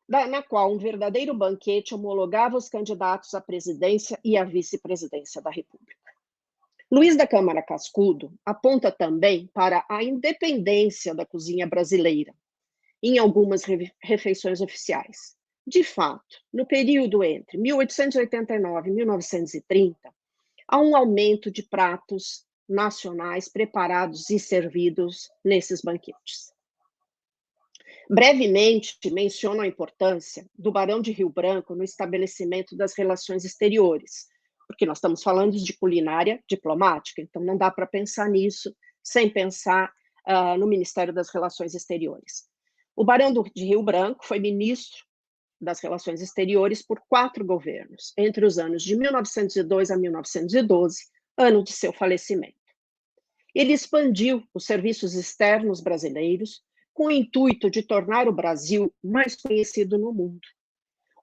na qual um verdadeiro banquete homologava os candidatos à presidência e à vice-presidência da República. Luiz da Câmara Cascudo aponta também para a independência da cozinha brasileira em algumas refeições oficiais. De fato, no período entre 1889 e 1930, há um aumento de pratos nacionais preparados e servidos nesses banquetes. Brevemente, menciono a importância do Barão de Rio Branco no estabelecimento das relações exteriores, porque nós estamos falando de culinária diplomática, então não dá para pensar nisso sem pensar no Ministério das Relações Exteriores. O Barão de Rio Branco foi ministro das Relações Exteriores por 4 governos, entre os anos de 1902 a 1912, ano de seu falecimento. Ele expandiu os serviços externos brasileiros com o intuito de tornar o Brasil mais conhecido no mundo.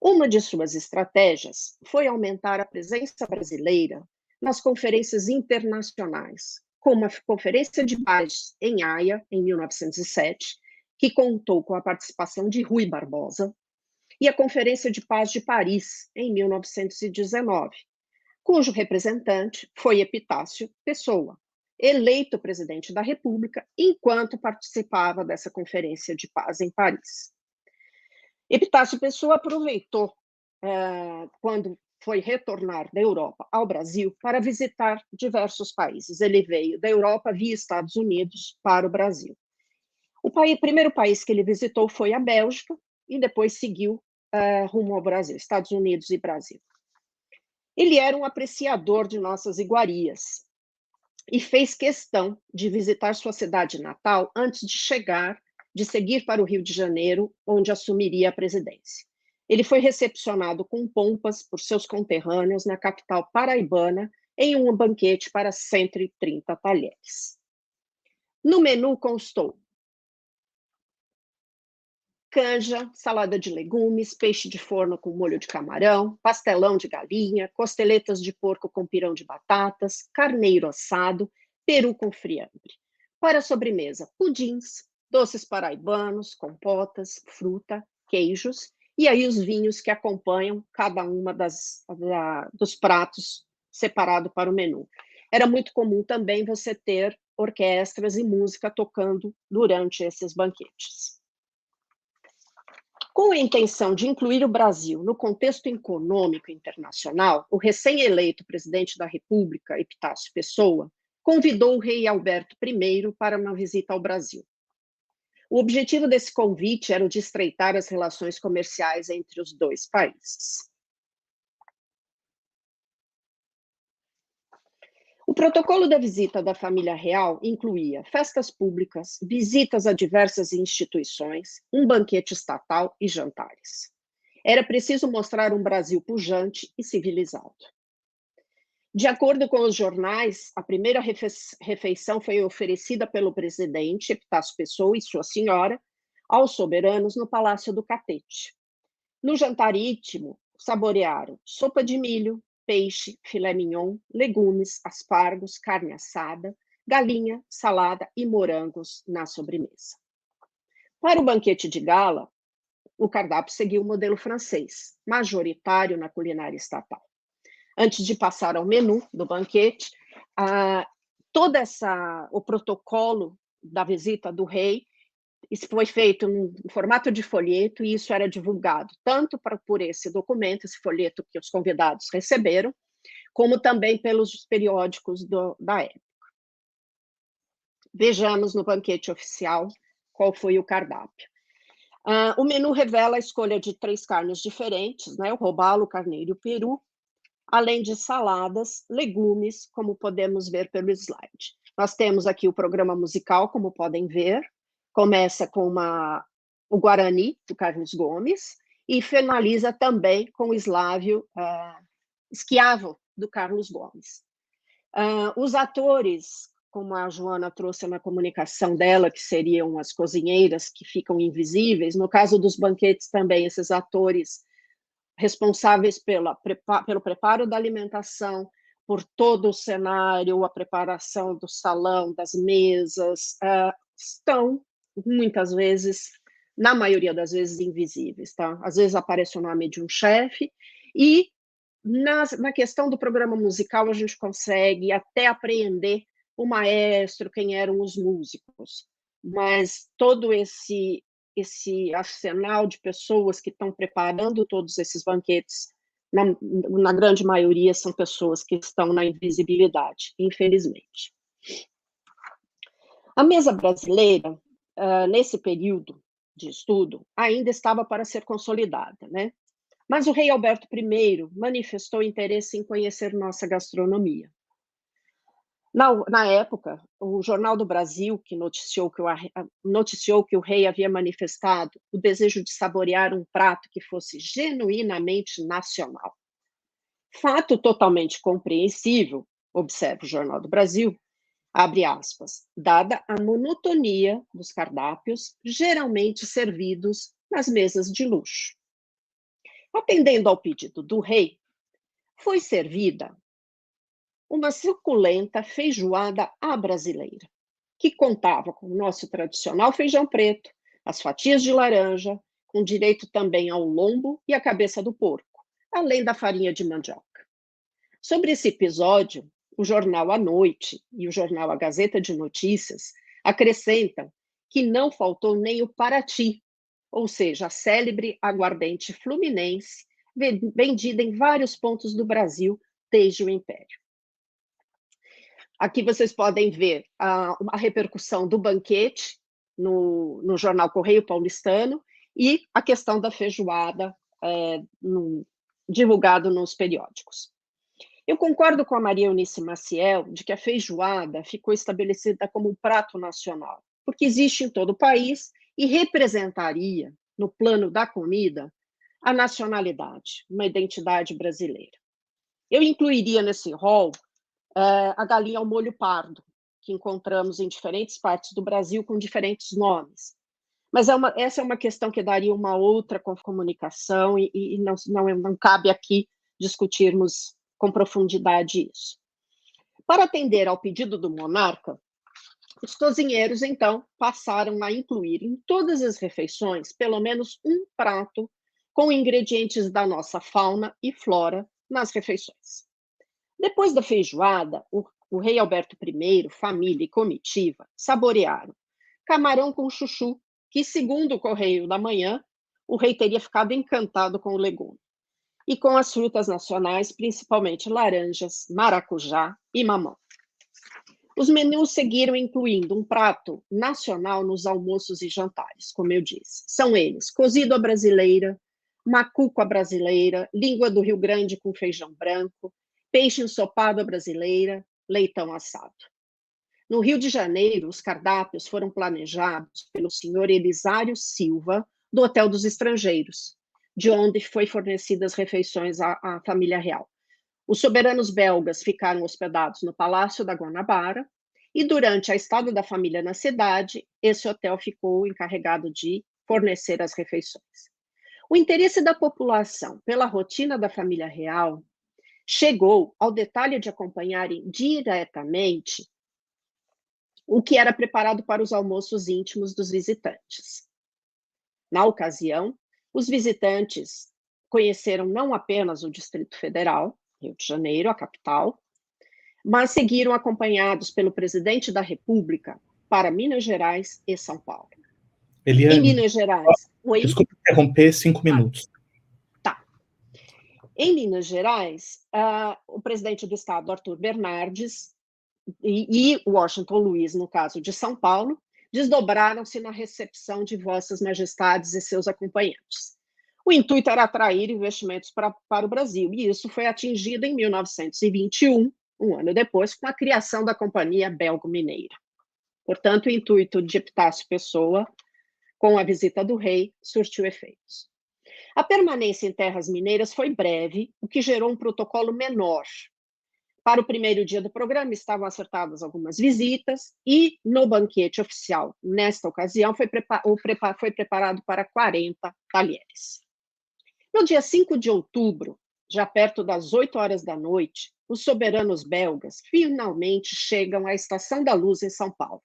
Uma de suas estratégias foi aumentar a presença brasileira nas conferências internacionais, como a Conferência de Paz em Haia, em 1907, que contou com a participação de Rui Barbosa, e a Conferência de Paz de Paris, em 1919, cujo representante foi Epitácio Pessoa, eleito presidente da República enquanto participava dessa Conferência de Paz em Paris. Epitácio Pessoa aproveitou, quando foi retornar da Europa ao Brasil, para visitar diversos países. Ele veio da Europa via Estados Unidos para o Brasil. O primeiro país que ele visitou foi a Bélgica, e depois seguiu rumo ao Brasil, Estados Unidos e Brasil. Ele era um apreciador de nossas iguarias e fez questão de visitar sua cidade natal antes de seguir para o Rio de Janeiro, onde assumiria a presidência. Ele foi recepcionado com pompas por seus conterrâneos na capital paraibana em um banquete para 130 talheres. No menu constou canja, salada de legumes, peixe de forno com molho de camarão, pastelão de galinha, costeletas de porco com pirão de batatas, carneiro assado, peru com friambre. Para a sobremesa, pudins, doces paraibanos, compotas, fruta, queijos, e aí os vinhos que acompanham cada uma dos pratos separado para o menu. Era muito comum também você ter orquestras e música tocando durante esses banquetes. Com a intenção de incluir o Brasil no contexto econômico internacional, o recém-eleito presidente da República, Epitácio Pessoa, convidou o rei Alberto I para uma visita ao Brasil. O objetivo desse convite era o de estreitar as relações comerciais entre os dois países. O protocolo da visita da família real incluía festas públicas, visitas a diversas instituições, um banquete estatal e jantares. Era preciso mostrar um Brasil pujante e civilizado. De acordo com os jornais, a primeira refeição foi oferecida pelo presidente Epitácio Pessoa e sua senhora aos soberanos no Palácio do Catete. No jantar íntimo, saborearam sopa de milho, peixe, filé mignon, legumes, aspargos, carne assada, galinha, salada e morangos na sobremesa. Para o banquete de gala, o cardápio seguiu o modelo francês, majoritário na culinária estatal. Antes de passar ao menu do banquete, o protocolo da visita do rei, isso foi feito em formato de folheto, e isso era divulgado tanto por esse documento, esse folheto que os convidados receberam, como também pelos periódicos da época. Vejamos no banquete oficial qual foi o cardápio. O menu revela a escolha de 3 carnes diferentes, né? O robalo, o carneiro e o peru, além de saladas, legumes, como podemos ver pelo slide. Nós temos aqui o programa musical, como podem ver. Começa com o Guarani, do Carlos Gomes, e finaliza também com o Eslávio Schiavo, do Carlos Gomes. Os atores, como a Joana trouxe na comunicação dela, que seriam as cozinheiras que ficam invisíveis, no caso dos banquetes também, esses atores responsáveis pelo preparo da alimentação, por todo o cenário, a preparação do salão, das mesas, estão muitas vezes, na maioria das vezes, invisíveis, tá? Às vezes aparece o nome de um chefe e na questão do programa musical, a gente consegue até apreender o maestro, quem eram os músicos, mas todo esse arsenal de pessoas que estão preparando todos esses banquetes, na grande maioria, são pessoas que estão na invisibilidade, infelizmente. A mesa brasileira, nesse período de estudo, ainda estava para ser consolidada, né? Mas o rei Alberto I manifestou interesse em conhecer nossa gastronomia. Na época, o Jornal do Brasil, que noticiou que o rei havia manifestado o desejo de saborear um prato que fosse genuinamente nacional. Fato totalmente compreensível, observa o Jornal do Brasil, abre aspas, dada a monotonia dos cardápios geralmente servidos nas mesas de luxo. Atendendo ao pedido do rei, foi servida uma suculenta feijoada à brasileira, que contava com o nosso tradicional feijão preto, as fatias de laranja, com direito também ao lombo e à cabeça do porco, além da farinha de mandioca. Sobre esse episódio, o jornal A Noite e o jornal A Gazeta de Notícias acrescentam que não faltou nem o Paraty, ou seja, a célebre aguardente fluminense, vendida em vários pontos do Brasil desde o Império. Aqui vocês podem ver a repercussão do banquete no jornal Correio Paulistano e a questão da feijoada divulgado nos periódicos. Eu concordo com a Maria Eunice Maciel de que a feijoada ficou estabelecida como um prato nacional, porque existe em todo o país e representaria, no plano da comida, a nacionalidade, uma identidade brasileira. Eu incluiria nesse rol a galinha ao molho pardo, que encontramos em diferentes partes do Brasil com diferentes nomes. Mas essa é uma questão que daria uma outra comunicação e não cabe aqui discutirmos com profundidade isso. Para atender ao pedido do monarca, os cozinheiros, então, passaram a incluir em todas as refeições pelo menos um prato com ingredientes da nossa fauna e flora nas refeições. Depois da feijoada, o rei Alberto I, família e comitiva saborearam camarão com chuchu, que, segundo o Correio da Manhã, o rei teria ficado encantado com o legume, e com as frutas nacionais, principalmente laranjas, maracujá e mamão. Os menus seguiram incluindo um prato nacional nos almoços e jantares, como eu disse. São eles: cozido à brasileira, macuco à brasileira, língua do Rio Grande com feijão branco, peixe ensopado à brasileira, leitão assado. No Rio de Janeiro, os cardápios foram planejados pelo senhor Elisário Silva, do Hotel dos Estrangeiros, de onde foi fornecidas refeições à família real. Os soberanos belgas ficaram hospedados no Palácio da Guanabara e, durante a estada da família na cidade, esse hotel ficou encarregado de fornecer as refeições. O interesse da população pela rotina da família real chegou ao detalhe de acompanharem diretamente o que era preparado para os almoços íntimos dos visitantes. Na ocasião, os visitantes conheceram não apenas o Distrito Federal, Rio de Janeiro, a capital, mas seguiram acompanhados pelo presidente da República para Minas Gerais e São Paulo. Eliane, em Minas Gerais... Desculpa interromper, 5 minutos. Tá. Em Minas Gerais, o presidente do Estado, Arthur Bernardes, e Washington Luiz, no caso de São Paulo, desdobraram-se na recepção de Vossas Majestades e seus acompanhantes. O intuito era atrair investimentos para o Brasil, e isso foi atingido em 1921, um ano depois, com a criação da Companhia Belgo-Mineira. Portanto, o intuito de Epitácio Pessoa, com a visita do rei, surtiu efeitos. A permanência em terras mineiras foi breve, o que gerou um protocolo menor. Para o primeiro dia do programa estavam acertadas algumas visitas e no banquete oficial, nesta ocasião, foi preparado para 40 talheres. No dia 5 de outubro, já perto das 8 horas da noite, os soberanos belgas finalmente chegam à Estação da Luz em São Paulo.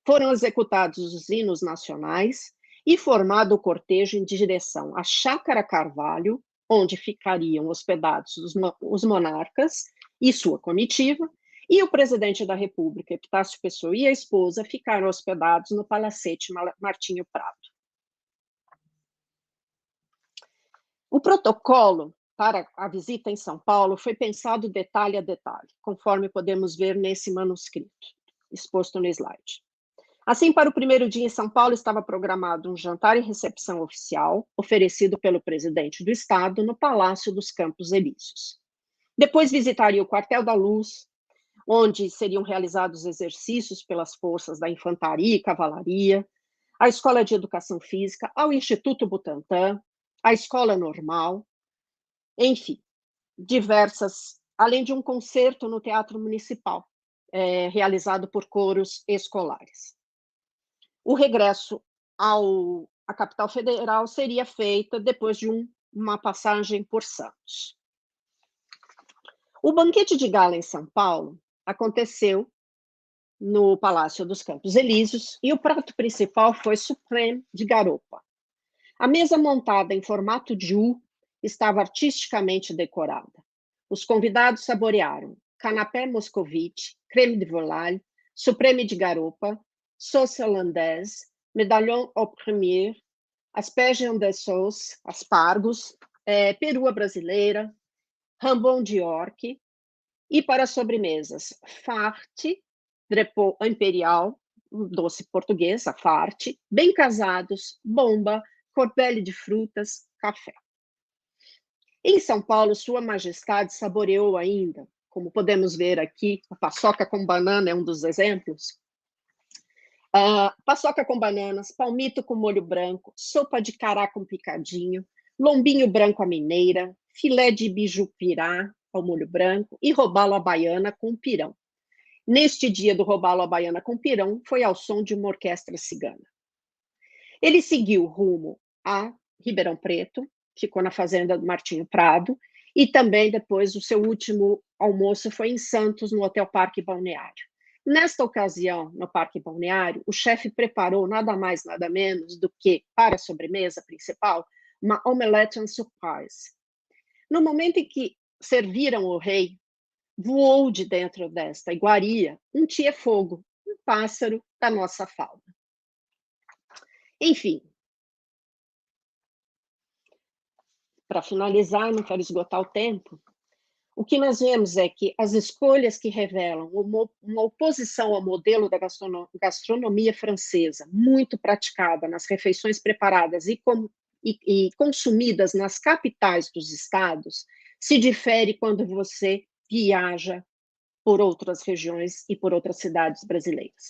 Foram executados os hinos nacionais e formado o cortejo em direção à Chácara Carvalho, onde ficariam hospedados os monarcas e sua comitiva, e o presidente da República, Epitácio Pessoa, e a esposa ficaram hospedados no Palacete Martinho Prado. O protocolo para a visita em São Paulo foi pensado detalhe a detalhe, conforme podemos ver nesse manuscrito, exposto no slide. Assim, para o primeiro dia em São Paulo, estava programado um jantar e recepção oficial, oferecido pelo presidente do Estado no Palácio dos Campos Elíseos. Depois visitaria o Quartel da Luz, onde seriam realizados exercícios pelas forças da infantaria e cavalaria, a Escola de Educação Física, ao Instituto Butantan, a Escola Normal, enfim, diversas, além de um concerto no Teatro Municipal, realizado por coros escolares. O regresso à capital federal seria feita depois de uma passagem por Santos. O banquete de gala em São Paulo aconteceu no Palácio dos Campos Elíseos e o prato principal foi supreme de garopa. A mesa montada em formato de U estava artisticamente decorada. Os convidados saborearam canapé moscovite, creme de volaille, supreme de garopa, sauce hollandaise, medalhon au premier, asperges de sauce, aspargos, perua brasileira, rambon de York, e para sobremesas, farte, drepot imperial, um doce português, a farte, bem casados, bomba, corbelle de frutas, café. Em São Paulo, Sua Majestade saboreou ainda, como podemos ver aqui, a paçoca com banana é um dos exemplos, paçoca com bananas, palmito com molho branco, sopa de cará com picadinho, lombinho branco à mineira, filé de bijupirá ao molho branco e robalo à baiana com pirão. Neste dia do robalo à baiana com pirão, foi ao som de uma orquestra cigana. Ele seguiu rumo a Ribeirão Preto, ficou na fazenda do Martinho Prado, e também depois o seu último almoço foi em Santos, no Hotel Parque Balneário. Nesta ocasião, no Parque Balneário, o chefe preparou nada mais, nada menos do que, para a sobremesa principal, uma omelette en surprise. No momento em que serviram o rei, voou de dentro desta iguaria um tia-fogo, um pássaro da nossa fauna. Enfim, para finalizar, não quero esgotar o tempo, o que nós vemos é que as escolhas que revelam uma oposição ao modelo da gastronomia francesa, muito praticada nas refeições preparadas e consumidas nas capitais dos estados, se difere quando você viaja por outras regiões e por outras cidades brasileiras.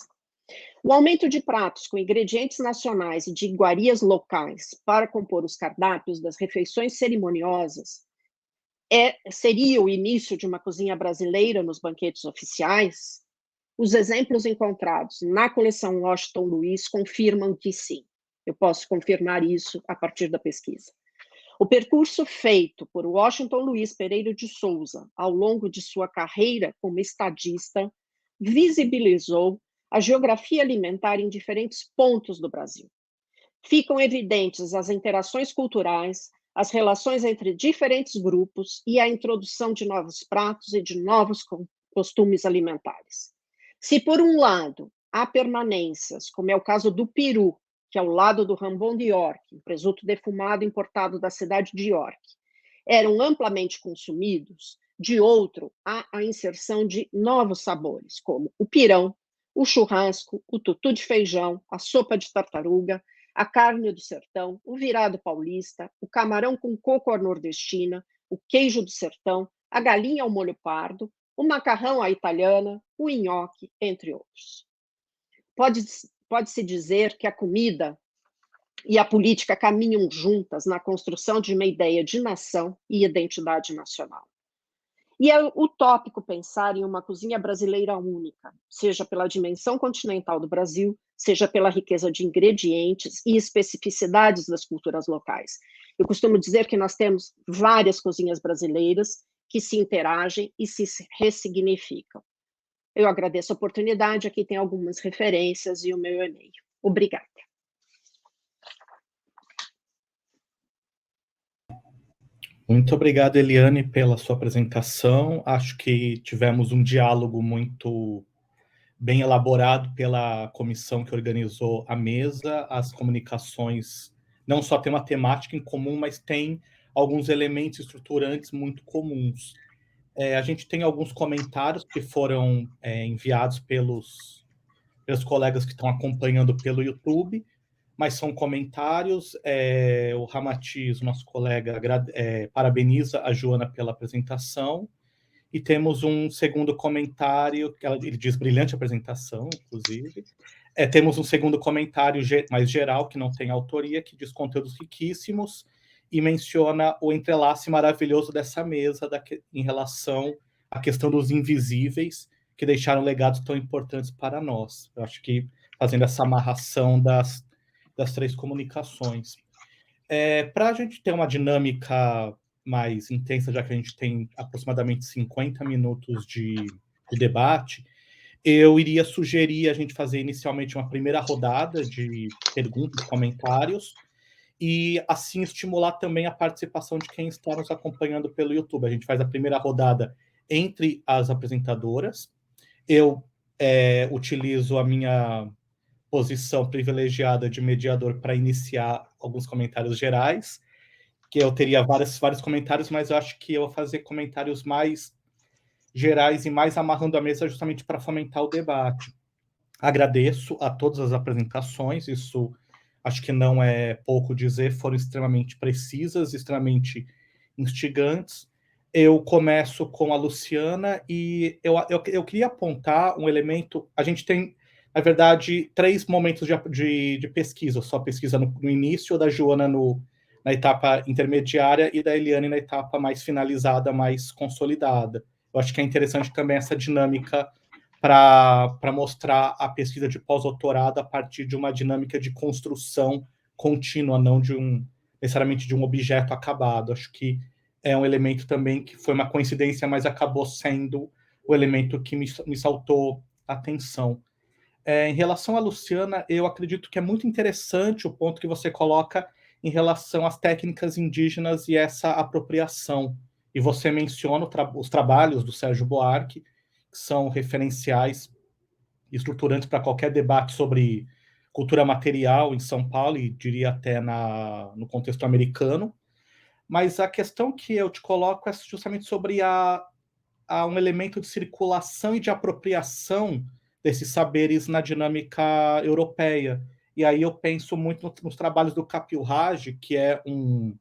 O aumento de pratos com ingredientes nacionais e de iguarias locais para compor os cardápios das refeições cerimoniosas seria o início de uma cozinha brasileira nos banquetes oficiais? Os exemplos encontrados na coleção Washington Luiz confirmam que sim. Eu posso confirmar isso a partir da pesquisa. O percurso feito por Washington Luiz Pereira de Souza ao longo de sua carreira como estadista visibilizou a geografia alimentar em diferentes pontos do Brasil. Ficam evidentes as interações culturais, as relações entre diferentes grupos e a introdução de novos pratos e de novos costumes alimentares. Se, por um lado, há permanências, como é o caso do peru, que ao lado do rambon de York, um presunto defumado importado da cidade de York, eram amplamente consumidos, de outro, há a inserção de novos sabores, como o pirão, o churrasco, o tutu de feijão, a sopa de tartaruga, a carne do sertão, o virado paulista, o camarão com coco à nordestina, o queijo do sertão, a galinha ao molho pardo, o macarrão à italiana, o nhoque, entre outros. Pode-se dizer que a comida e a política caminham juntas na construção de uma ideia de nação e identidade nacional. E é utópico pensar em uma cozinha brasileira única, seja pela dimensão continental do Brasil, seja pela riqueza de ingredientes e especificidades das culturas locais. Eu costumo dizer que nós temos várias cozinhas brasileiras que se interagem e se ressignificam. Eu agradeço a oportunidade, aqui tem algumas referências e o meu e-mail. Obrigada. Muito obrigado, Eliane, pela sua apresentação. Acho que tivemos um diálogo muito bem elaborado pela comissão que organizou a mesa. As comunicações não só têm uma temática em comum, mas têm alguns elementos estruturantes muito comuns. A gente tem alguns comentários que foram enviados pelos colegas que estão acompanhando pelo YouTube, mas são comentários. O Ramatiz, nosso colega, parabeniza a Joana pela apresentação. E temos um segundo comentário, que ele diz brilhante apresentação, inclusive. Temos um segundo comentário mais geral, que não tem autoria, que diz conteúdos riquíssimos, e menciona o entrelace maravilhoso dessa mesa em relação à questão dos invisíveis, que deixaram legados tão importantes para nós. Eu acho que fazendo essa amarração das três comunicações. Para a gente ter uma dinâmica mais intensa, já que a gente tem aproximadamente 50 minutos de debate, eu iria sugerir a gente fazer inicialmente uma primeira rodada de perguntas e comentários, e assim estimular também a participação de quem está nos acompanhando pelo YouTube. A gente faz a primeira rodada entre as apresentadoras. Eu utilizo a minha posição privilegiada de mediador para iniciar alguns comentários gerais, que eu teria vários comentários, mas eu acho que eu vou fazer comentários mais gerais e mais amarrando a mesa justamente para fomentar o debate. Agradeço a todas as apresentações, isso acho que não é pouco dizer, foram extremamente precisas, extremamente instigantes. Eu começo com a Luciana e eu queria apontar um elemento. A gente tem, na verdade, 3 momentos de pesquisa, só pesquisa no início, da Joana na etapa intermediária e da Eliane na etapa mais finalizada, mais consolidada. Eu acho que é interessante também essa dinâmica para mostrar a pesquisa de pós-doutorado a partir de uma dinâmica de construção contínua, não necessariamente de um objeto acabado. Acho que é um elemento também que foi uma coincidência, mas acabou sendo o elemento que me saltou a atenção. Em relação à Luciana, eu acredito que é muito interessante o ponto que você coloca em relação às técnicas indígenas e essa apropriação. E você menciona os trabalhos do Sérgio Buarque, que são referenciais estruturantes para qualquer debate sobre cultura material em São Paulo, e diria até no contexto americano. Mas a questão que eu te coloco é justamente sobre um elemento de circulação e de apropriação desses saberes na dinâmica europeia. E aí eu penso muito nos trabalhos do Kapil Raj, que é um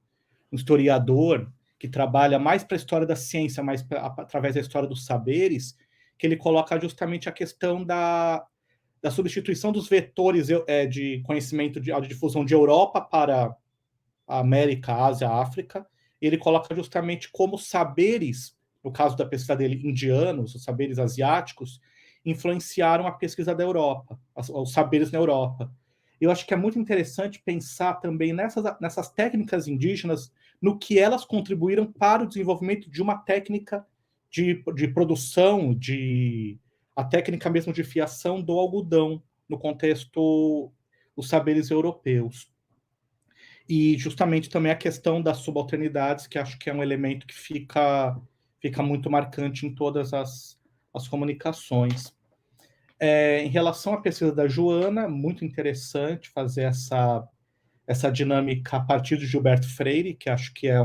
historiador que trabalha mais para a história da ciência, mais através da história dos saberes, que ele coloca justamente a questão da substituição dos vetores de conhecimento de difusão de Europa para a América, Ásia, África. Ele coloca justamente como saberes, no caso da pesquisa dele, indianos, os saberes asiáticos, influenciaram a pesquisa da Europa, os saberes na Europa. Eu acho que é muito interessante pensar também nessas técnicas indígenas, no que elas contribuíram para o desenvolvimento de uma técnica de produção, a técnica mesmo de fiação do algodão, no contexto dos saberes europeus. E justamente também a questão das subalternidades, que acho que é um elemento que fica muito marcante em todas as comunicações. Em relação à pesquisa da Joana, muito interessante fazer essa dinâmica a partir de Gilberto Freire, que acho que é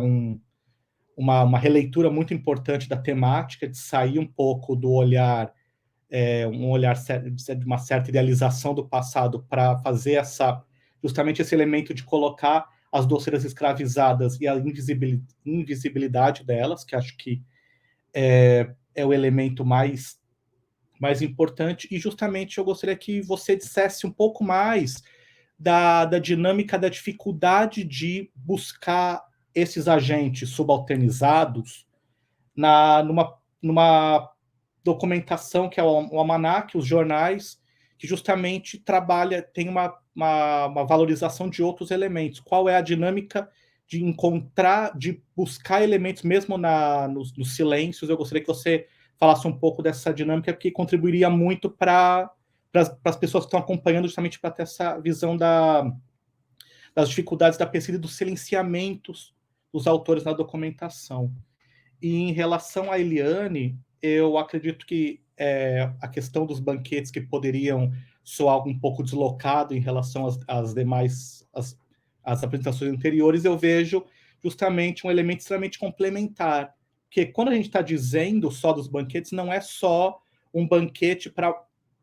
uma releitura muito importante da temática, de sair um pouco do olhar, um olhar de uma certa idealização do passado, para fazer justamente esse elemento de colocar as doceiras escravizadas e a invisibilidade delas, que acho que é o elemento mais importante. E justamente eu gostaria que você dissesse um pouco mais da dinâmica, da dificuldade de buscar esses agentes subalternizados numa documentação que é o almanaque, os jornais, que justamente tem uma valorização de outros elementos. Qual é a dinâmica de encontrar, de buscar elementos mesmo nos silêncios? Eu gostaria que você falasse um pouco dessa dinâmica, que contribuiria muito para as pessoas que estão acompanhando, justamente para ter essa visão das dificuldades da pesquisa e dos silenciamentos os autores na documentação. E em relação à Eliane, eu acredito que a questão dos banquetes que poderiam soar um pouco deslocado em relação às demais às apresentações anteriores, eu vejo justamente um elemento extremamente complementar, porque quando a gente está dizendo só dos banquetes, não é só um banquete para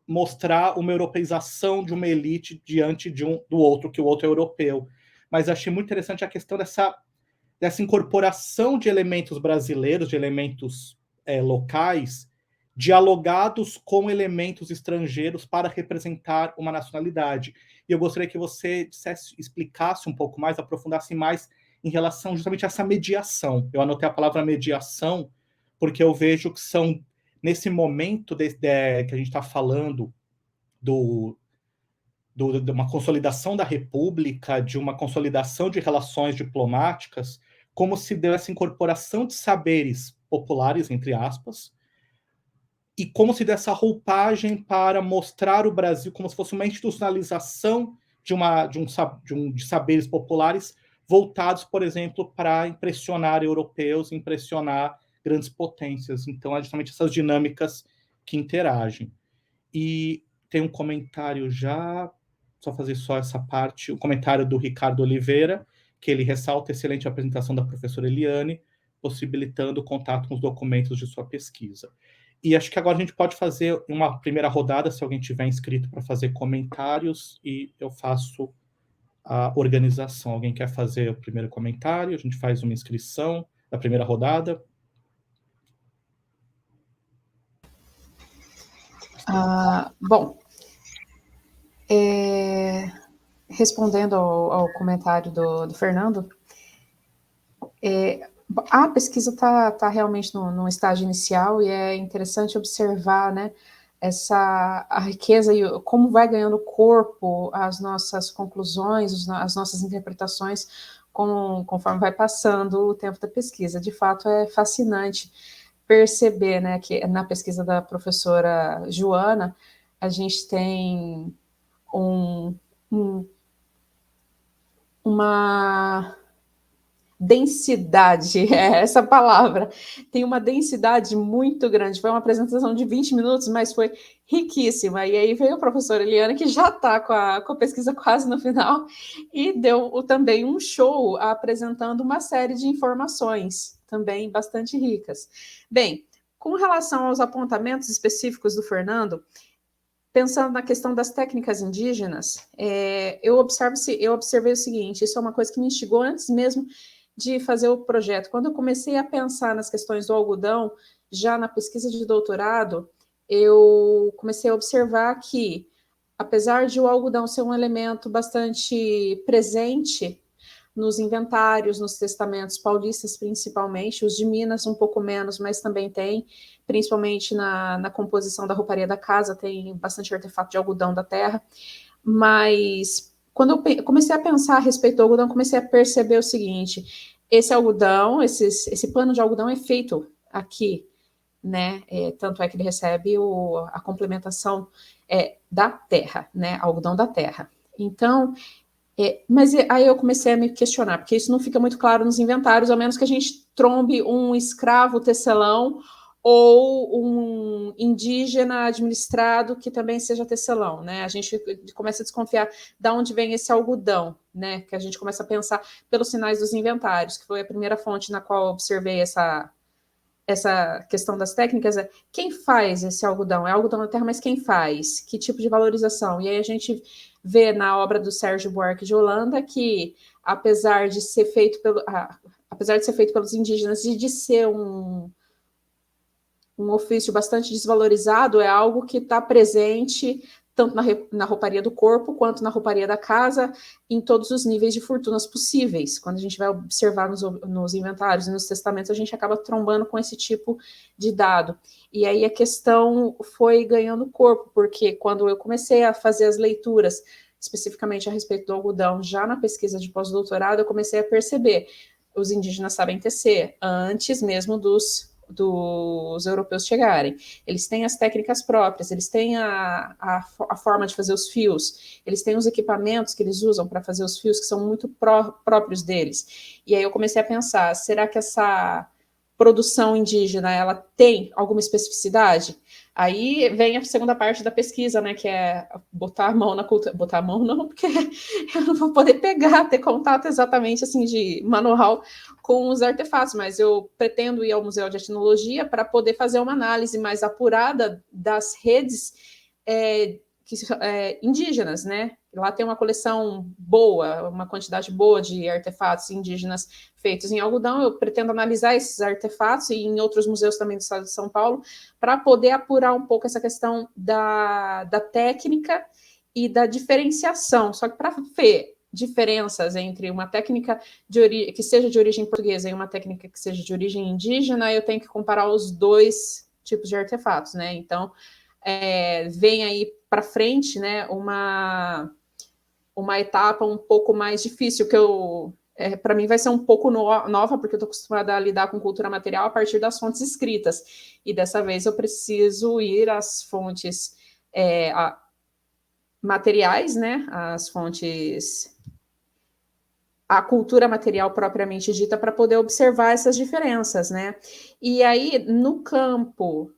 mostrar uma europeização de uma elite diante do outro, que o outro é europeu. Mas achei muito interessante a questão dessa incorporação de elementos brasileiros, de elementos locais, dialogados com elementos estrangeiros para representar uma nacionalidade. E eu gostaria que você explicasse um pouco mais, aprofundasse mais em relação justamente a essa mediação. Eu anotei a palavra mediação, porque eu vejo que são, nesse momento que a gente está falando de uma consolidação da República, de uma consolidação de relações diplomáticas, como se deu essa incorporação de saberes populares, entre aspas, e como se deu essa roupagem para mostrar o Brasil como se fosse uma institucionalização de saberes populares voltados, por exemplo, para impressionar europeus, impressionar grandes potências. Então, é justamente essas dinâmicas que interagem. E tem um comentário já, só fazer só essa parte, o comentário do Ricardo Oliveira, que ele ressalta a excelente apresentação da professora Eliane, possibilitando o contato com os documentos de sua pesquisa. E acho que agora a gente pode fazer uma primeira rodada, se alguém tiver inscrito para fazer comentários, e eu faço a organização. Alguém quer fazer o primeiro comentário? A gente faz uma inscrição da primeira rodada. Bom, respondendo ao comentário do Fernando, a pesquisa está realmente no estágio inicial e é interessante observar, né, a riqueza e como vai ganhando corpo as nossas conclusões, as nossas interpretações conforme vai passando o tempo da pesquisa. De fato, é fascinante perceber, né, que na pesquisa da professora Joana, a gente tem uma densidade, essa palavra, tem uma densidade muito grande. Foi uma apresentação de 20 minutos, mas foi riquíssima. E aí veio a professora Eliana, que já está com a pesquisa quase no final, e deu também um show apresentando uma série de informações, também bastante ricas. Bem, com relação aos apontamentos específicos do Fernando, pensando na questão das técnicas indígenas, eu observei o seguinte, isso é uma coisa que me instigou antes mesmo de fazer o projeto. Quando eu comecei a pensar nas questões do algodão, já na pesquisa de doutorado, eu comecei a observar que, apesar de o algodão ser um elemento bastante presente nos inventários, nos testamentos paulistas principalmente, os de Minas um pouco menos, mas também tem, principalmente na composição da rouparia da casa, tem bastante artefato de algodão da terra, mas quando eu comecei a pensar a respeito do algodão, comecei a perceber o seguinte, esse algodão, esse pano de algodão é feito aqui, né, tanto é que ele recebe a complementação da terra, né, algodão da terra. Então, mas aí eu comecei a me questionar, porque isso não fica muito claro nos inventários, a menos que a gente trombe um escravo tecelão ou um indígena administrado que também seja tecelão, né? A gente começa a desconfiar de onde vem esse algodão, né? Que a gente começa a pensar pelos sinais dos inventários, que foi a primeira fonte na qual eu observei essa questão das técnicas. Quem faz esse algodão? É algodão da terra, mas quem faz? Que tipo de valorização? E aí a gente vê na obra do Sérgio Buarque de Holanda que, apesar de ser feito pelos indígenas e de ser um ofício bastante desvalorizado, é algo que está presente tanto na rouparia do corpo, quanto na rouparia da casa, em todos os níveis de fortunas possíveis. Quando a gente vai observar nos inventários e nos testamentos, a gente acaba trombando com esse tipo de dado. E aí a questão foi ganhando corpo, porque quando eu comecei a fazer as leituras, especificamente a respeito do algodão, já na pesquisa de pós-doutorado, eu comecei a perceber, os indígenas sabem tecer, antes mesmo dos dos europeus chegarem. Eles têm as técnicas próprias, eles têm a forma de fazer os fios, eles têm os equipamentos que eles usam para fazer os fios, que são muito próprios deles. E aí eu comecei a pensar, será que essa produção indígena, ela tem alguma especificidade? Aí vem a segunda parte da pesquisa, né, que é botar a mão na cultura. Botar a mão não, porque eu não vou poder pegar, ter contato exatamente, assim, de manual com os artefatos, mas eu pretendo ir ao Museu de Etnologia para poder fazer uma análise mais apurada das redes indígenas, né? Lá tem uma coleção boa, uma quantidade boa de artefatos indígenas feitos em algodão. Eu pretendo analisar esses artefatos e em outros museus também do estado de São Paulo para poder apurar um pouco essa questão da técnica e da diferenciação. Só que para ver diferenças entre uma técnica que seja de origem portuguesa e uma técnica que seja de origem indígena, eu tenho que comparar os dois tipos de artefatos, né? Então, vem aí para frente, né, uma etapa um pouco mais difícil, que para mim vai ser um pouco nova, porque eu estou acostumada a lidar com cultura material a partir das fontes escritas, e dessa vez eu preciso ir às fontes materiais, né, as fontes, a cultura material propriamente dita, para poder observar essas diferenças, né? E aí, no campo,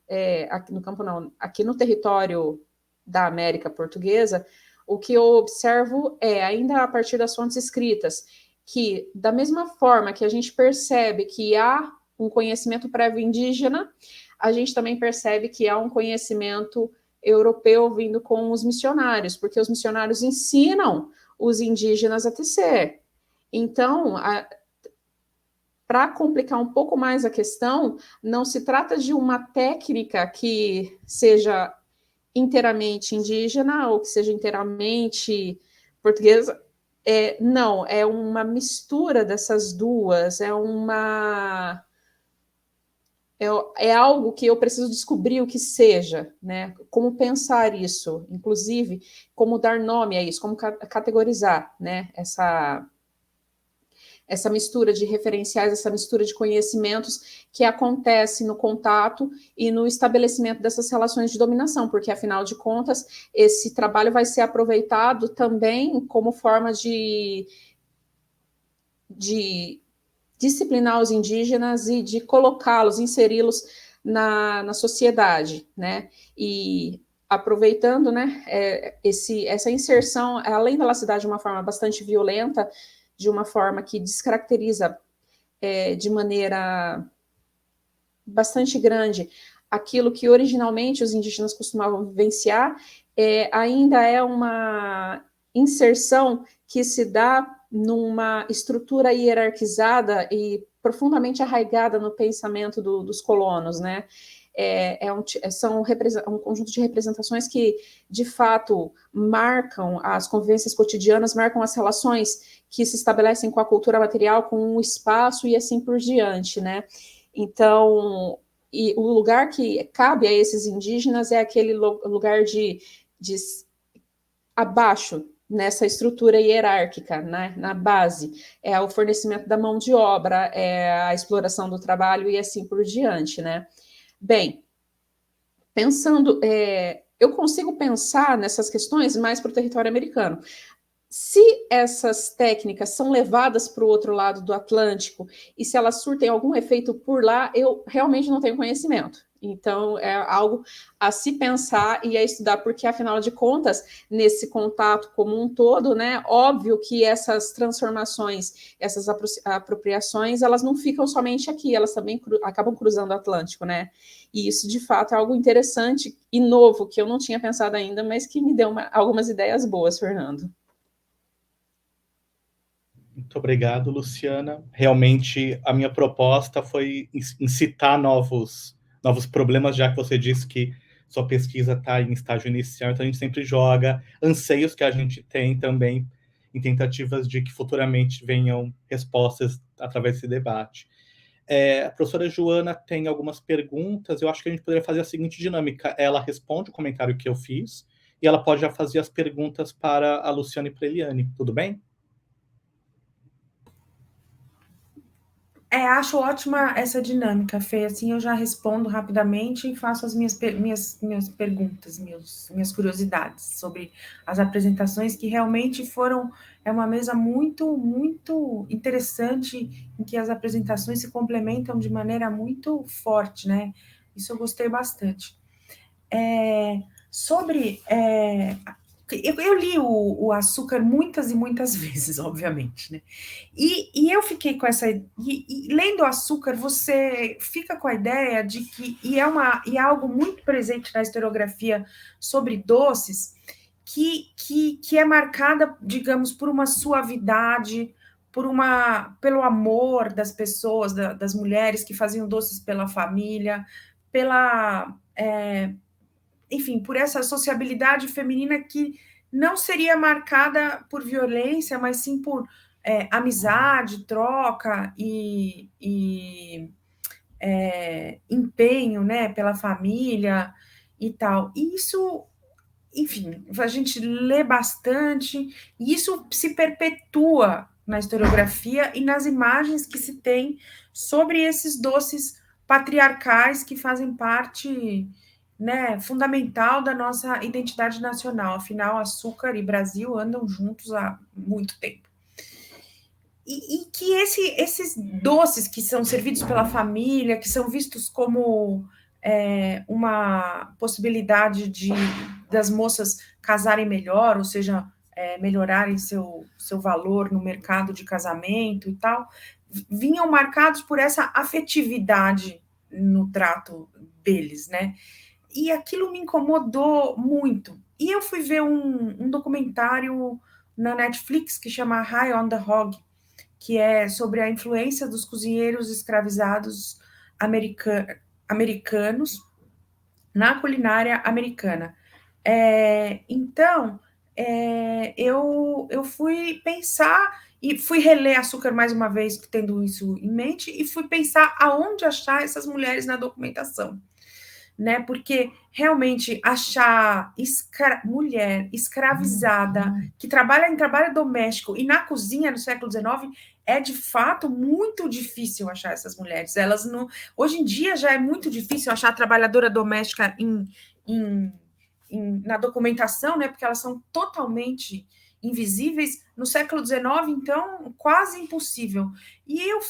aqui no território da América Portuguesa, o que eu observo ainda a partir das fontes escritas, que da mesma forma que a gente percebe que há um conhecimento prévio indígena, a gente também percebe que há um conhecimento europeu vindo com os missionários, porque os missionários ensinam os indígenas a tecer. Então, para complicar um pouco mais a questão, não se trata de uma técnica que seja inteiramente indígena ou que seja inteiramente portuguesa. Não, é uma mistura dessas duas, é algo que eu preciso descobrir o que seja, né? Como pensar isso, inclusive, como dar nome a isso, como categorizar, né? Essa mistura de referenciais, essa mistura de conhecimentos que acontece no contato e no estabelecimento dessas relações de dominação, porque, afinal de contas, esse trabalho vai ser aproveitado também como forma de disciplinar os indígenas e de colocá-los, inseri-los na sociedade, né? E aproveitando, né, essa inserção, além dela se dar de uma forma bastante violenta, de uma forma que descaracteriza de maneira bastante grande aquilo que originalmente os indígenas costumavam vivenciar, ainda é uma inserção que se dá numa estrutura hierarquizada e profundamente arraigada no pensamento dos colonos, né? São um conjunto de representações que, de fato, marcam as convivências cotidianas, marcam as relações que se estabelecem com a cultura material, com o espaço e assim por diante, né? Então, e o lugar que cabe a esses indígenas é aquele lugar de abaixo, nessa estrutura hierárquica, né, na base, é o fornecimento da mão de obra, é a exploração do trabalho e assim por diante, né? Bem, pensando, eu consigo pensar nessas questões mais para o território americano. Se essas técnicas são levadas para o outro lado do Atlântico e se elas surtem algum efeito por lá, eu realmente não tenho conhecimento. Então, é algo a se pensar e a estudar, porque, afinal de contas, nesse contato como um todo, né, óbvio que essas transformações, essas apropriações, elas não ficam somente aqui, elas também acabam cruzando o Atlântico, né? E isso, de fato, é algo interessante e novo, que eu não tinha pensado ainda, mas que me deu algumas ideias boas, Fernando. Muito obrigado, Luciana. Realmente, a minha proposta foi incitar novos problemas, já que você disse que sua pesquisa está em estágio inicial, então a gente sempre joga anseios que a gente tem também em tentativas de que futuramente venham respostas através desse debate. A professora Joana tem algumas perguntas, eu acho que a gente poderia fazer a seguinte dinâmica: ela responde o comentário que eu fiz e ela pode já fazer as perguntas para a Luciana e para a Eliane, tudo bem? Acho ótima essa dinâmica, Fê. Assim eu já respondo rapidamente e faço as minhas perguntas, minhas curiosidades sobre as apresentações, que realmente foram. É uma mesa muito, muito interessante, em que as apresentações se complementam de maneira muito forte, né? Isso eu gostei bastante. Sobre. Eu li o Açúcar muitas e muitas vezes, obviamente, né? E eu fiquei com essa. E lendo Açúcar, você fica com a ideia de que. E é algo muito presente na historiografia sobre doces, que é marcada, digamos, por uma suavidade, pelo amor das pessoas, das mulheres que faziam doces pela família, enfim, por essa sociabilidade feminina que não seria marcada por violência, mas sim por amizade, troca e empenho, né, pela família e tal. E isso, enfim, a gente lê bastante, e isso se perpetua na historiografia e nas imagens que se tem sobre esses doces patriarcais que fazem parte, né, fundamental da nossa identidade nacional. Afinal, açúcar e Brasil andam juntos há muito tempo. E que esses doces que são servidos pela família, que são vistos como uma possibilidade das moças casarem melhor, ou seja, melhorarem seu valor no mercado de casamento e tal, vinham marcados por essa afetividade no trato deles, né? E aquilo me incomodou muito. E eu fui ver um documentário na Netflix que chama High on the Hog, que é sobre a influência dos cozinheiros escravizados americanos na culinária americana. Então, eu fui pensar e fui reler Açúcar mais uma vez, tendo isso em mente, e fui pensar aonde achar essas mulheres na documentação, né? Porque realmente achar mulher escravizada que trabalha em trabalho doméstico e na cozinha no século XIX é de fato muito difícil achar essas mulheres. Elas não. Hoje em dia já é muito difícil achar trabalhadora doméstica na documentação, né? Porque elas são totalmente invisíveis. No século XIX, então, quase impossível. E eu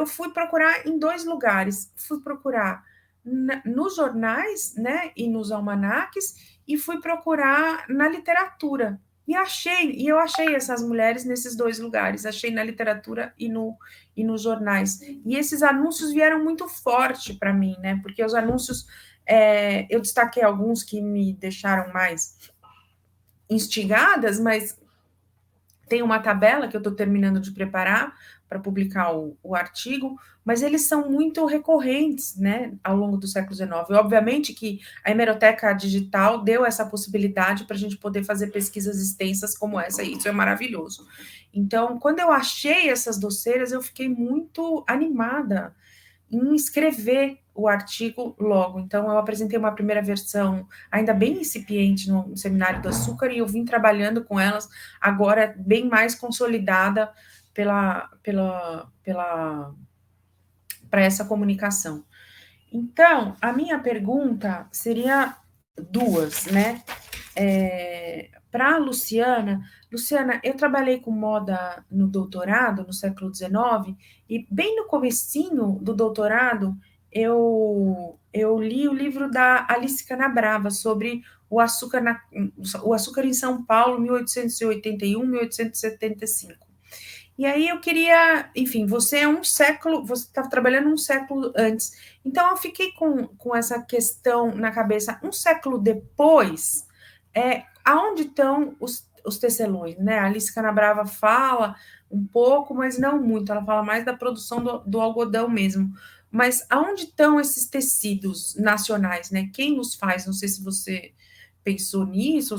fui procurar em 2 lugares. Fui procurar nos jornais, né, e nos almanaques, e fui procurar na literatura. E eu achei essas mulheres nesses 2 lugares, achei na literatura e nos jornais. E esses anúncios vieram muito forte para mim, né? Porque os anúncios, eu destaquei alguns que me deixaram mais instigadas, mas tem uma tabela que eu estou terminando de preparar para publicar o artigo, mas eles são muito recorrentes, né, ao longo do século XIX. E, obviamente que a hemeroteca digital deu essa possibilidade para a gente poder fazer pesquisas extensas como essa, e isso é maravilhoso. Então, quando eu achei essas doceiras, eu fiquei muito animada em escrever o artigo logo. Então, eu apresentei uma primeira versão ainda bem incipiente no Seminário do Açúcar, e eu vim trabalhando com elas agora bem mais consolidada para essa comunicação. Então, a minha pergunta seria 2, né? Para a Luciana, eu trabalhei com moda no doutorado, no século XIX, e bem no comecinho do doutorado, eu li o livro da Alice Canabrava sobre o açúcar em São Paulo, 1881, 1875. E aí eu queria, enfim, você está trabalhando um século antes. Então eu fiquei com essa questão na cabeça, um século depois, aonde estão os tecelões, né? A Alice Canabrava fala um pouco, mas não muito, ela fala mais da produção do algodão mesmo. Mas aonde estão esses tecidos nacionais, né? Quem os faz? Não sei se você pensou nisso,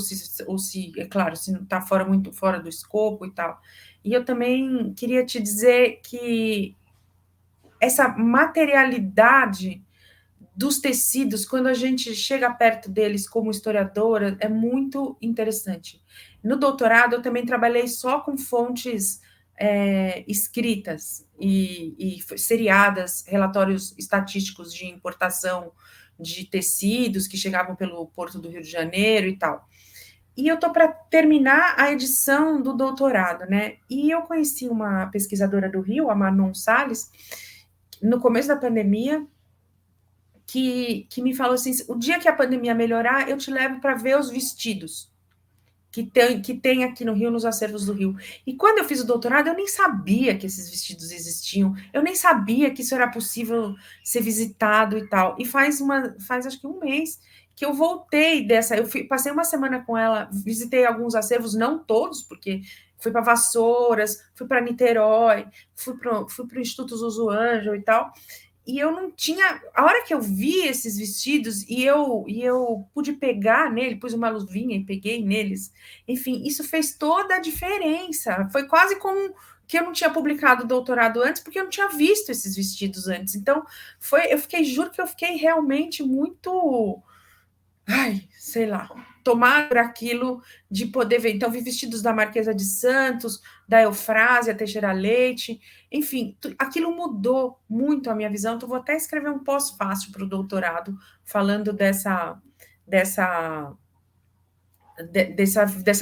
ou se é claro, se não está muito fora do escopo e tal. E eu também queria te dizer que essa materialidade dos tecidos, quando a gente chega perto deles como historiadora, é muito interessante. No doutorado, eu também trabalhei só com fontes escritas e seriadas, relatórios estatísticos de importação de tecidos que chegavam pelo Porto do Rio de Janeiro e tal. E eu estou para terminar a edição do doutorado, né? E eu conheci uma pesquisadora do Rio, a Manon Salles, no começo da pandemia, que me falou assim: o dia que a pandemia melhorar, eu te levo para ver os vestidos que tem aqui no Rio, nos acervos do Rio. E quando eu fiz o doutorado, eu nem sabia que esses vestidos existiam, eu nem sabia que isso era possível ser visitado e tal. E faz acho que um mês que eu voltei dessa, passei uma semana com ela, visitei alguns acervos, não todos, porque fui para Vassouras, fui para Niterói, fui para o Instituto Zuzuanjo e tal. E eu não tinha. A hora que eu vi esses vestidos e eu pude pegar nele, pus uma luvinha e peguei neles, enfim, isso fez toda a diferença. Foi quase como que eu não tinha publicado o doutorado antes, porque eu não tinha visto esses vestidos antes. Então, juro que eu fiquei realmente muito. Ai, sei lá, tomar por aquilo de poder ver. Então, vi vestidos da Marquesa de Santos, da Eufrásia Teixeira Leite, enfim, aquilo mudou muito a minha visão. Então, vou até escrever um pós-fácil para o doutorado, falando dessa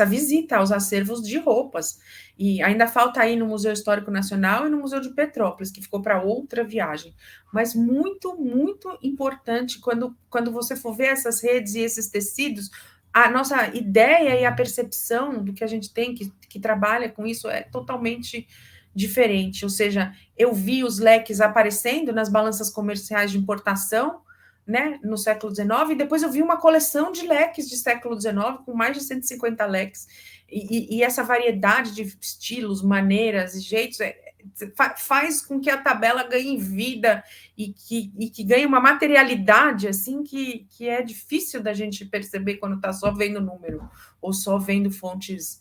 visita aos acervos de roupas. E ainda falta aí no Museu Histórico Nacional e no Museu de Petrópolis, que ficou para outra viagem. Mas muito, muito importante, quando você for ver essas redes e esses tecidos, a nossa ideia e a percepção do que a gente tem, que trabalha com isso, é totalmente diferente. Ou seja, eu vi os leques aparecendo nas balanças comerciais de importação, né, no século XIX, e depois eu vi uma coleção de leques de século XIX, com mais de 150 leques, e essa variedade de estilos, maneiras e jeitos faz com que a tabela ganhe vida e que ganhe uma materialidade assim que é difícil da gente perceber quando está só vendo número ou só vendo fontes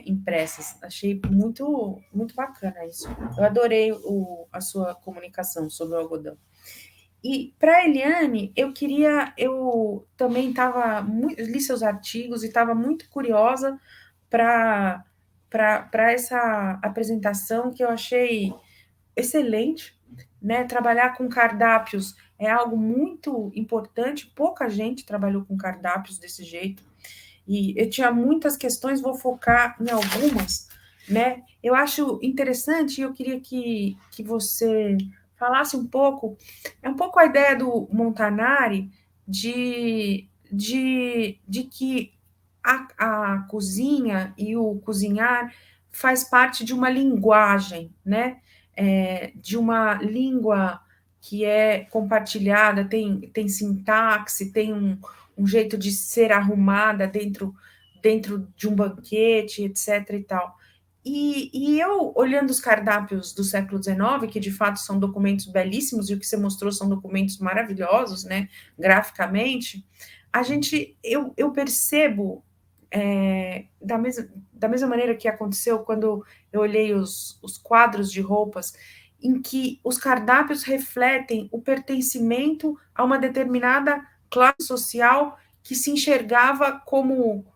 impressas. Achei muito, muito bacana isso. Eu adorei a sua comunicação sobre o algodão. E para a Eliane, eu também li seus artigos e estava muito curiosa para essa apresentação, que eu achei excelente, né? Trabalhar com cardápios é algo muito importante, pouca gente trabalhou com cardápios desse jeito, e eu tinha muitas questões, vou focar em algumas, né? Eu acho interessante, e eu queria que você falasse um pouco a ideia do Montanari de que a cozinha e o cozinhar faz parte de uma linguagem, né? De uma língua que é compartilhada, tem sintaxe, tem um jeito de ser arrumada dentro de um banquete, etc. e tal. E eu, olhando os cardápios do século XIX, que de fato são documentos belíssimos, e o que você mostrou são documentos maravilhosos, né, graficamente, eu percebo, da mesma maneira que aconteceu quando eu olhei os quadros de roupas, em que os cardápios refletem o pertencimento a uma determinada classe social que se enxergava como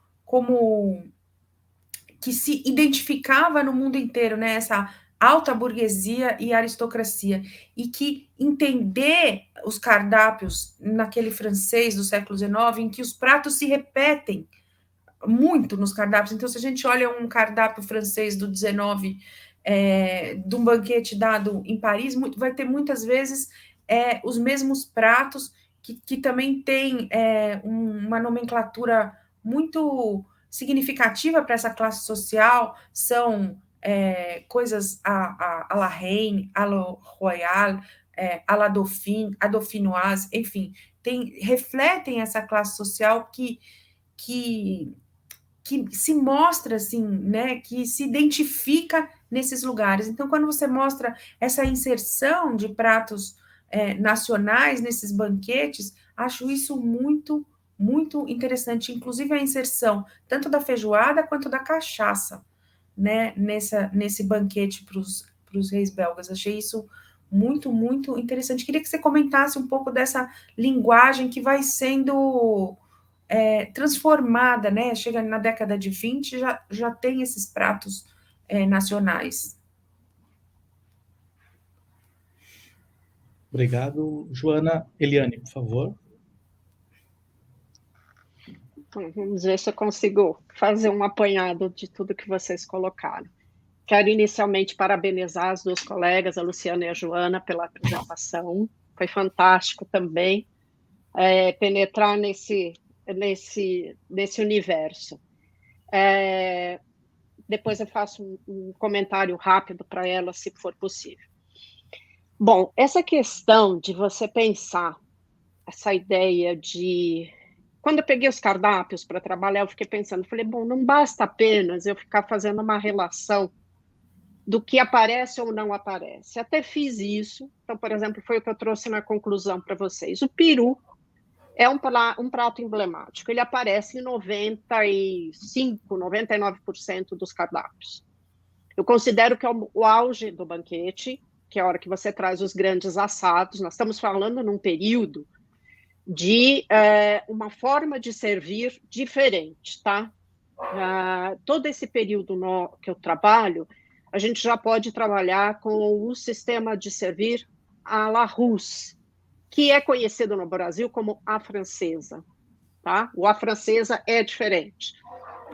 que se identificava no mundo inteiro, né? Essa alta burguesia e aristocracia, e que entender os cardápios naquele francês do século XIX, em que os pratos se repetem muito nos cardápios. Então, se a gente olha um cardápio francês do XIX, de um banquete dado em Paris, vai ter muitas vezes os mesmos pratos, que também tem uma nomenclatura muito significativa para essa classe social, são coisas à la reine, à la royale, à la dauphine, à dauphinoise, enfim, refletem essa classe social que se mostra assim, né, que se identifica nesses lugares. Então, quando você mostra essa inserção de pratos nacionais nesses banquetes, acho isso muito, muito interessante, inclusive a inserção tanto da feijoada quanto da cachaça, né, nesse banquete para os reis belgas. Achei isso muito, muito interessante. Queria que você comentasse um pouco dessa linguagem que vai sendo transformada, né? Chega na década de 20, já tem esses pratos nacionais. Obrigado. Joana. Eliane, por favor. Então, vamos ver se eu consigo fazer um apanhado de tudo que vocês colocaram. Quero inicialmente parabenizar as duas colegas, a Luciana e a Joana, pela apresentação. Foi fantástico também penetrar nesse universo. Depois eu faço um comentário rápido para ela, se for possível. Bom, essa questão de você pensar, essa ideia de... Quando eu peguei os cardápios para trabalhar, eu fiquei pensando, falei, bom, não basta apenas eu ficar fazendo uma relação do que aparece ou não aparece. até fiz isso. Então, por exemplo, foi o que eu trouxe na conclusão para vocês. O peru é um prato emblemático. Ele aparece em 95, 99% dos cardápios. Eu considero que é o auge do banquete, que é a hora que você traz os grandes assados. Nós estamos falando num período de uma forma de servir diferente, tá? Todo esse período que eu trabalho, a gente já pode trabalhar com o sistema de servir à la Russe, que é conhecido no Brasil como a francesa, tá? O a francesa é diferente.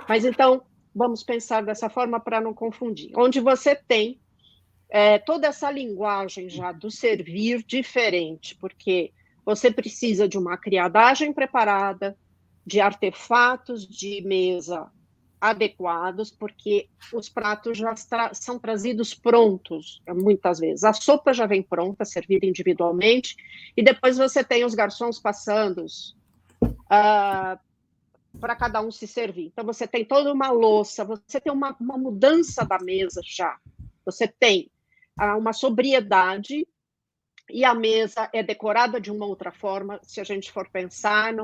Mas então, vamos pensar dessa forma para não confundir. Onde você tem toda essa linguagem já do servir diferente, porque você precisa de uma criadagem preparada, de artefatos de mesa adequados, porque os pratos já são trazidos prontos, muitas vezes. A sopa já vem pronta, servida individualmente, e depois você tem os garçons passando para cada um se servir. Então, você tem toda uma louça, você tem uma mudança da mesa já. Você tem uma sobriedade, e a mesa é decorada de uma outra forma, se a gente for pensar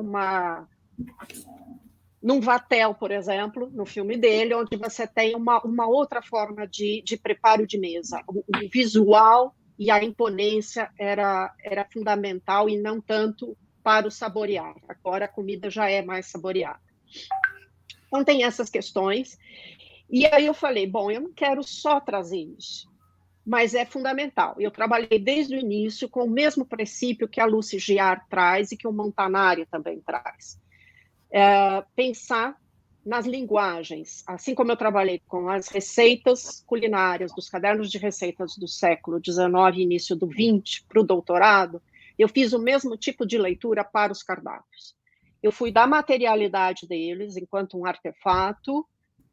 num Vatel, por exemplo, no filme dele, onde você tem uma outra forma de preparo de mesa. O visual e a imponência era fundamental e não tanto para o saborear. Agora a comida já é mais saboreada. Então tem essas questões. E aí eu falei, bom, eu não quero só trazer isso, mas é fundamental. Eu trabalhei desde o início com o mesmo princípio que a Lucy Giard traz e que o Montanari também traz. Pensar nas linguagens, assim como eu trabalhei com as receitas culinárias dos cadernos de receitas do século XIX e início do XX para o doutorado, eu fiz o mesmo tipo de leitura para os cardápios. Eu fui da materialidade deles, enquanto um artefato,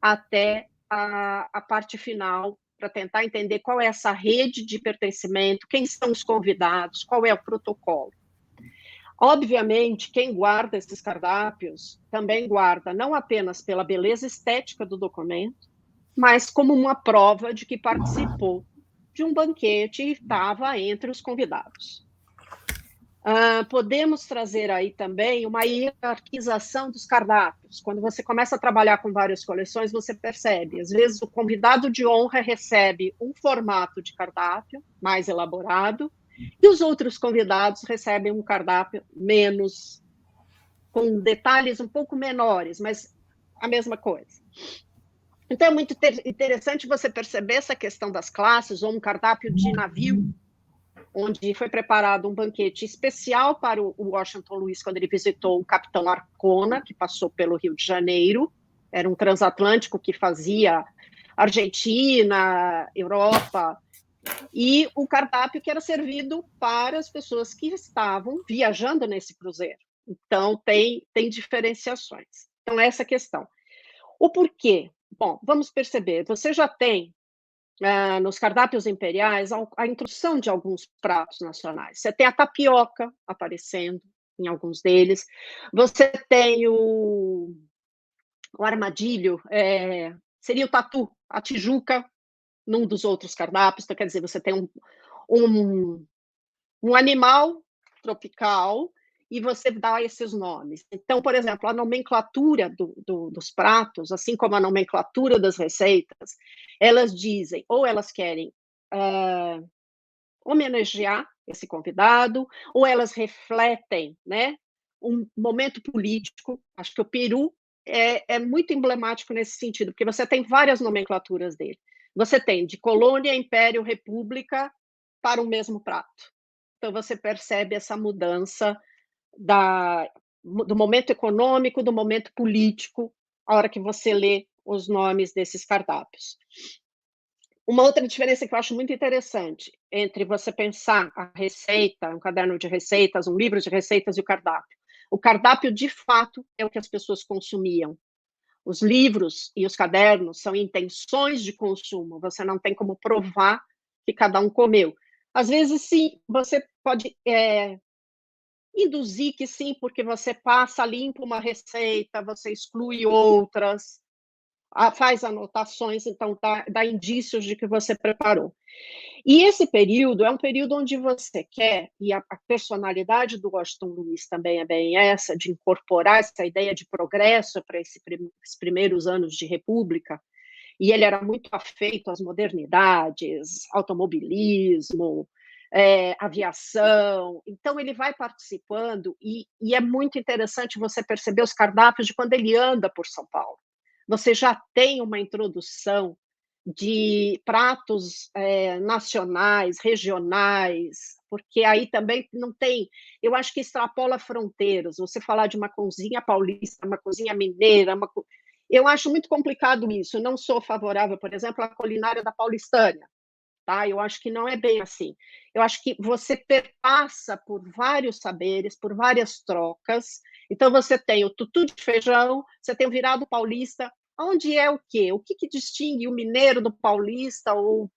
até a parte final, para tentar entender qual é essa rede de pertencimento, quem são os convidados, qual é o protocolo. Obviamente, quem guarda esses cardápios também guarda não apenas pela beleza estética do documento, mas como uma prova de que participou de um banquete e estava entre os convidados. Podemos trazer aí também uma hierarquização dos cardápios. Quando você começa a trabalhar com várias coleções, você percebe, às vezes o convidado de honra recebe um formato de cardápio mais elaborado, e os outros convidados recebem um cardápio menos, com detalhes um pouco menores, mas a mesma coisa. Então, é muito interessante você perceber essa questão das classes, ou um cardápio de navio, onde foi preparado um banquete especial para o Washington Luiz, quando ele visitou o capitão Arcona, que passou pelo Rio de Janeiro. Era um transatlântico que fazia Argentina, Europa, e o cardápio que era servido para as pessoas que estavam viajando nesse cruzeiro. Então, tem diferenciações. Então, essa questão. O porquê? Bom, vamos perceber, você já tem nos cardápios imperiais a introdução de alguns pratos nacionais. Você tem a tapioca aparecendo em alguns deles, você tem o armadilho, seria o tatu, a tijuca, num dos outros cardápios. Então, quer dizer, você tem um animal tropical e você dá esses nomes. Então, por exemplo, a nomenclatura dos pratos, assim como a nomenclatura das receitas, elas dizem, ou elas querem homenagear esse convidado, ou elas refletem, né, um momento político. Acho que o peru é muito emblemático nesse sentido, porque você tem várias nomenclaturas dele. Você tem de colônia, império, república, para o mesmo prato. Então, você percebe essa mudança do momento econômico, do momento político, a hora que você lê os nomes desses cardápios. Uma outra diferença que eu acho muito interessante entre você pensar a receita, um caderno de receitas, um livro de receitas e o cardápio. O cardápio, de fato, é o que as pessoas consumiam. Os livros e os cadernos são intenções de consumo, você não tem como provar que cada um comeu. Às vezes, sim, você pode induzir que sim, porque você passa limpo uma receita, você exclui outras, faz anotações, então dá indícios de que você preparou. E esse período é um período onde você quer, e a personalidade do Washington Luiz também é bem essa, de incorporar essa ideia de progresso para esses primeiros anos de república, e ele era muito afeito às modernidades, automobilismo, aviação, então ele vai participando, e é muito interessante você perceber os cardápios de quando ele anda por São Paulo. Você já tem uma introdução de pratos nacionais, regionais, porque aí também não tem, eu acho que extrapola fronteiras, você falar de uma cozinha paulista, uma cozinha mineira, eu acho muito complicado isso, não sou favorável, por exemplo, à culinária da paulistânia, tá? Eu acho que não é bem assim, eu acho que você perpassa por vários saberes, por várias trocas, então você tem o tutu de feijão, você tem o virado paulista, onde é o quê? O que distingue o mineiro do paulista, ou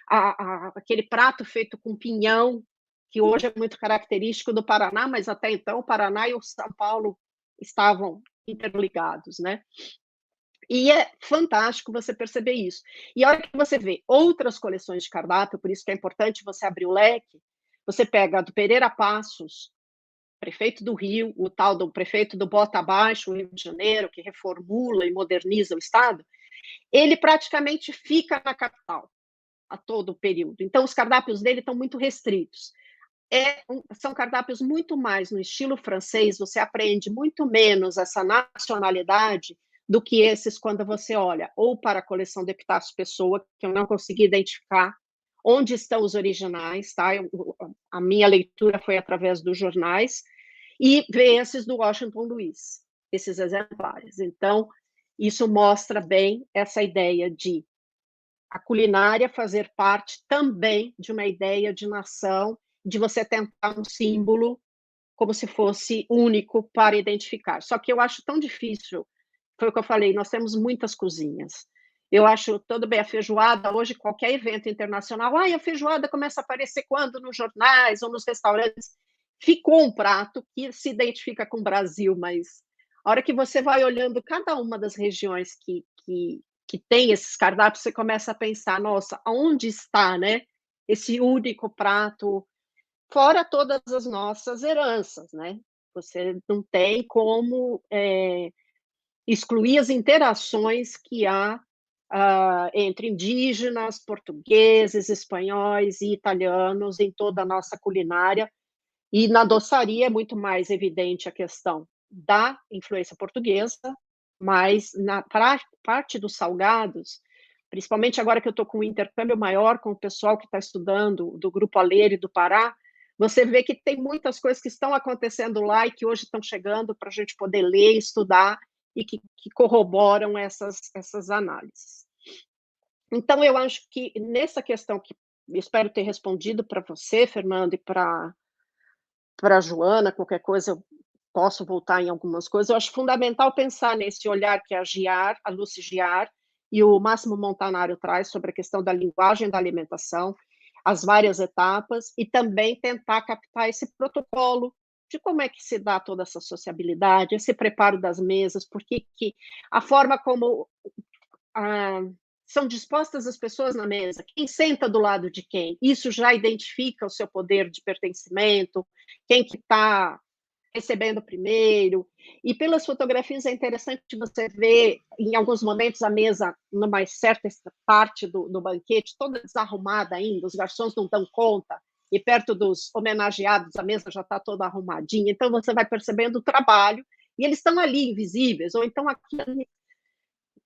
aquele prato feito com pinhão, que hoje é muito característico do Paraná, mas até então o Paraná e o São Paulo estavam interligados, né? E é fantástico você perceber isso. E a hora que você vê outras coleções de cardápio, por isso que é importante você abrir o leque, você pega a do Pereira Passos, prefeito do Rio, o tal do prefeito do Bota Abaixo, o Rio de Janeiro, que reformula e moderniza o Estado, ele praticamente fica na capital a todo o período. Então, os cardápios dele estão muito restritos. São cardápios muito mais no estilo francês, você aprende muito menos essa nacionalidade do que esses quando você olha ou para a coleção de Epitácio Pessoa, que eu não consegui identificar onde estão os originais, tá? A minha leitura foi através dos jornais, e vê esses do Washington Luiz, esses exemplares. Então, isso mostra bem essa ideia de a culinária fazer parte também de uma ideia de nação, de você tentar um símbolo como se fosse único para identificar. Só que eu acho tão difícil, foi o que eu falei, nós temos muitas cozinhas. Eu acho, tudo bem, a feijoada, hoje, qualquer evento internacional, a feijoada começa a aparecer quando? Nos jornais ou nos restaurantes. Ficou um prato que se identifica com o Brasil, mas a hora que você vai olhando cada uma das regiões que tem esses cardápios, você começa a pensar, nossa, onde está, né, esse único prato, fora todas as nossas heranças, né? Você não tem como excluir as interações que há entre indígenas, portugueses, espanhóis e italianos em toda a nossa culinária. E na doçaria é muito mais evidente a questão da influência portuguesa, mas na parte dos salgados, principalmente agora que eu estou com um intercâmbio maior com o pessoal que está estudando do Grupo Aleiro do Pará, você vê que tem muitas coisas que estão acontecendo lá e que hoje estão chegando para a gente poder ler, estudar e que corroboram essas análises. Então, eu acho que nessa questão que espero ter respondido para você, Fernando, e para a Joana, qualquer coisa eu posso voltar em algumas coisas, eu acho fundamental pensar nesse olhar que a Lucy Giard e o Máximo Montanaro traz sobre a questão da linguagem da alimentação, as várias etapas, e também tentar captar esse protocolo de como é que se dá toda essa sociabilidade, esse preparo das mesas, porque a forma como são dispostas as pessoas na mesa, quem senta do lado de quem, isso já identifica o seu poder de pertencimento, quem que está recebendo primeiro, e pelas fotografias é interessante você ver, em alguns momentos, a mesa, numa certa parte do banquete, toda desarrumada ainda, os garçons não dão conta, e perto dos homenageados, a mesa já está toda arrumadinha, então você vai percebendo o trabalho, e eles estão ali, invisíveis, ou então aqui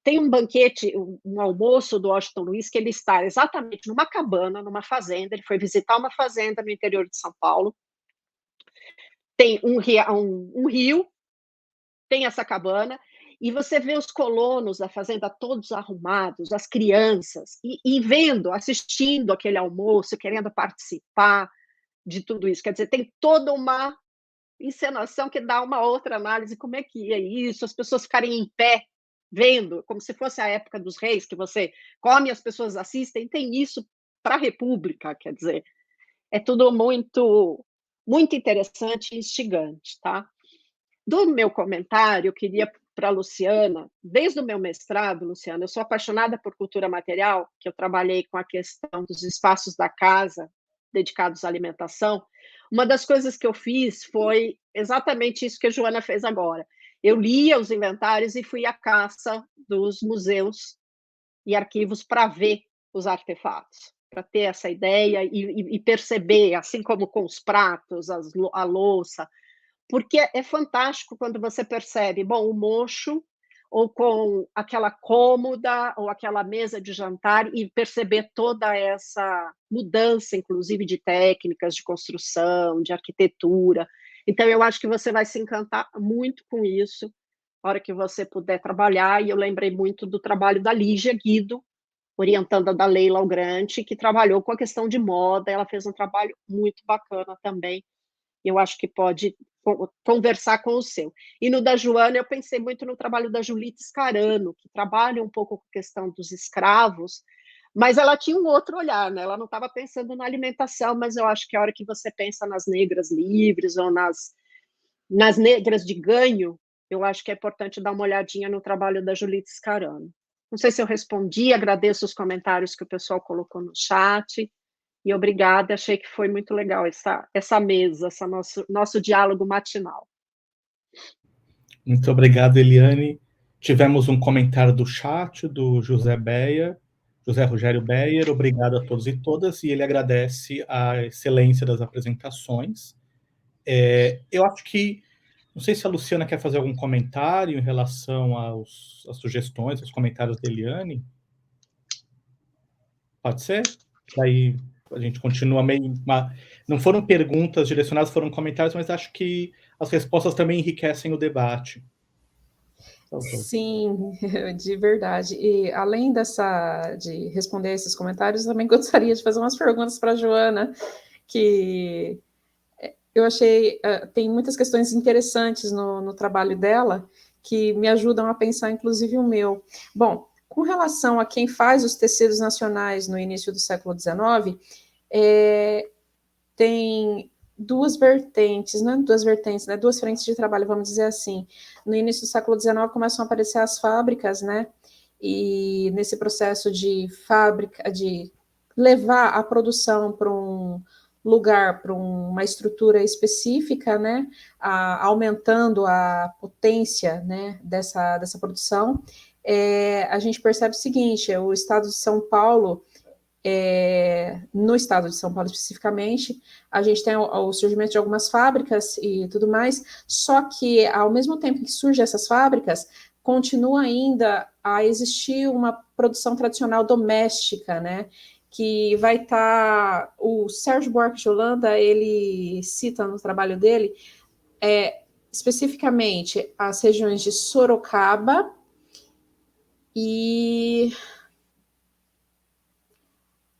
tem um banquete, um almoço do Washington Luiz, que ele está exatamente numa cabana, numa fazenda. Ele foi visitar uma fazenda no interior de São Paulo. Tem um rio, tem essa cabana, e você vê os colonos da fazenda todos arrumados, as crianças, e vendo, assistindo aquele almoço, querendo participar de tudo isso. Quer dizer, tem toda uma encenação que dá uma outra análise, como é que é isso, as pessoas ficarem em pé, vendo, como se fosse a época dos reis, que você come, as pessoas assistem, tem isso para a República, quer dizer, é tudo muito, muito interessante e instigante, tá? Do meu comentário, eu queria para a Luciana, desde o meu mestrado, Luciana, eu sou apaixonada por cultura material, que eu trabalhei com a questão dos espaços da casa dedicados à alimentação. Uma das coisas que eu fiz foi exatamente isso que a Joana fez agora. Eu lia os inventários e fui à caça dos museus e arquivos para ver os artefatos, para ter essa ideia e perceber, assim como com os pratos, a louça, porque é fantástico quando você percebe, bom, o mocho, ou com aquela cômoda, ou aquela mesa de jantar, e perceber toda essa mudança, inclusive de técnicas de construção, de arquitetura. Então, eu acho que você vai se encantar muito com isso, na hora que você puder trabalhar, e eu lembrei muito do trabalho da Lígia Guido, orientanda da Leila Algrante, que trabalhou com a questão de moda, ela fez um trabalho muito bacana também, eu acho que pode conversar com o seu. E no da Joana, eu pensei muito no trabalho da Julita Scarano, que trabalha um pouco com a questão dos escravos, mas ela tinha um outro olhar, né? Ela não estava pensando na alimentação, mas eu acho que a hora que você pensa nas negras livres ou nas negras de ganho, eu acho que é importante dar uma olhadinha no trabalho da Julita Scarano. Não sei se eu respondi, agradeço os comentários que o pessoal colocou no chat. E obrigada, achei que foi muito legal essa mesa, esse nosso diálogo matinal. Muito obrigado, Eliane. Tivemos um comentário do chat do José Rogério Beyer, obrigado a todos e todas, e ele agradece a excelência das apresentações. Eu acho que, não sei se a Luciana quer fazer algum comentário em relação às sugestões, aos comentários da Eliane. Pode ser? Daí a gente continua meio... Não foram perguntas direcionadas, foram comentários, mas acho que as respostas também enriquecem o debate. Sim, de verdade. E além de responder a esses comentários, também gostaria de fazer umas perguntas para a Joana, que eu achei, tem muitas questões interessantes no trabalho dela, que me ajudam a pensar, inclusive, o meu. Bom, com relação a quem faz os tecidos nacionais no início do século XIX, tem duas vertentes, né? Duas frentes de trabalho, vamos dizer assim. No início do século XIX começam a aparecer as fábricas, né? E nesse processo de fábrica, de levar a produção para um lugar, para uma estrutura específica, né? Aumentando a potência, né? dessa produção, a gente percebe o seguinte: o estado de São Paulo, no estado de São Paulo especificamente, a gente tem o surgimento de algumas fábricas e tudo mais, só que ao mesmo tempo que surgem essas fábricas, continua ainda a existir uma produção tradicional doméstica, né, que vai estar, o Sérgio Buarque de Holanda, ele cita no trabalho dele, especificamente as regiões de Sorocaba e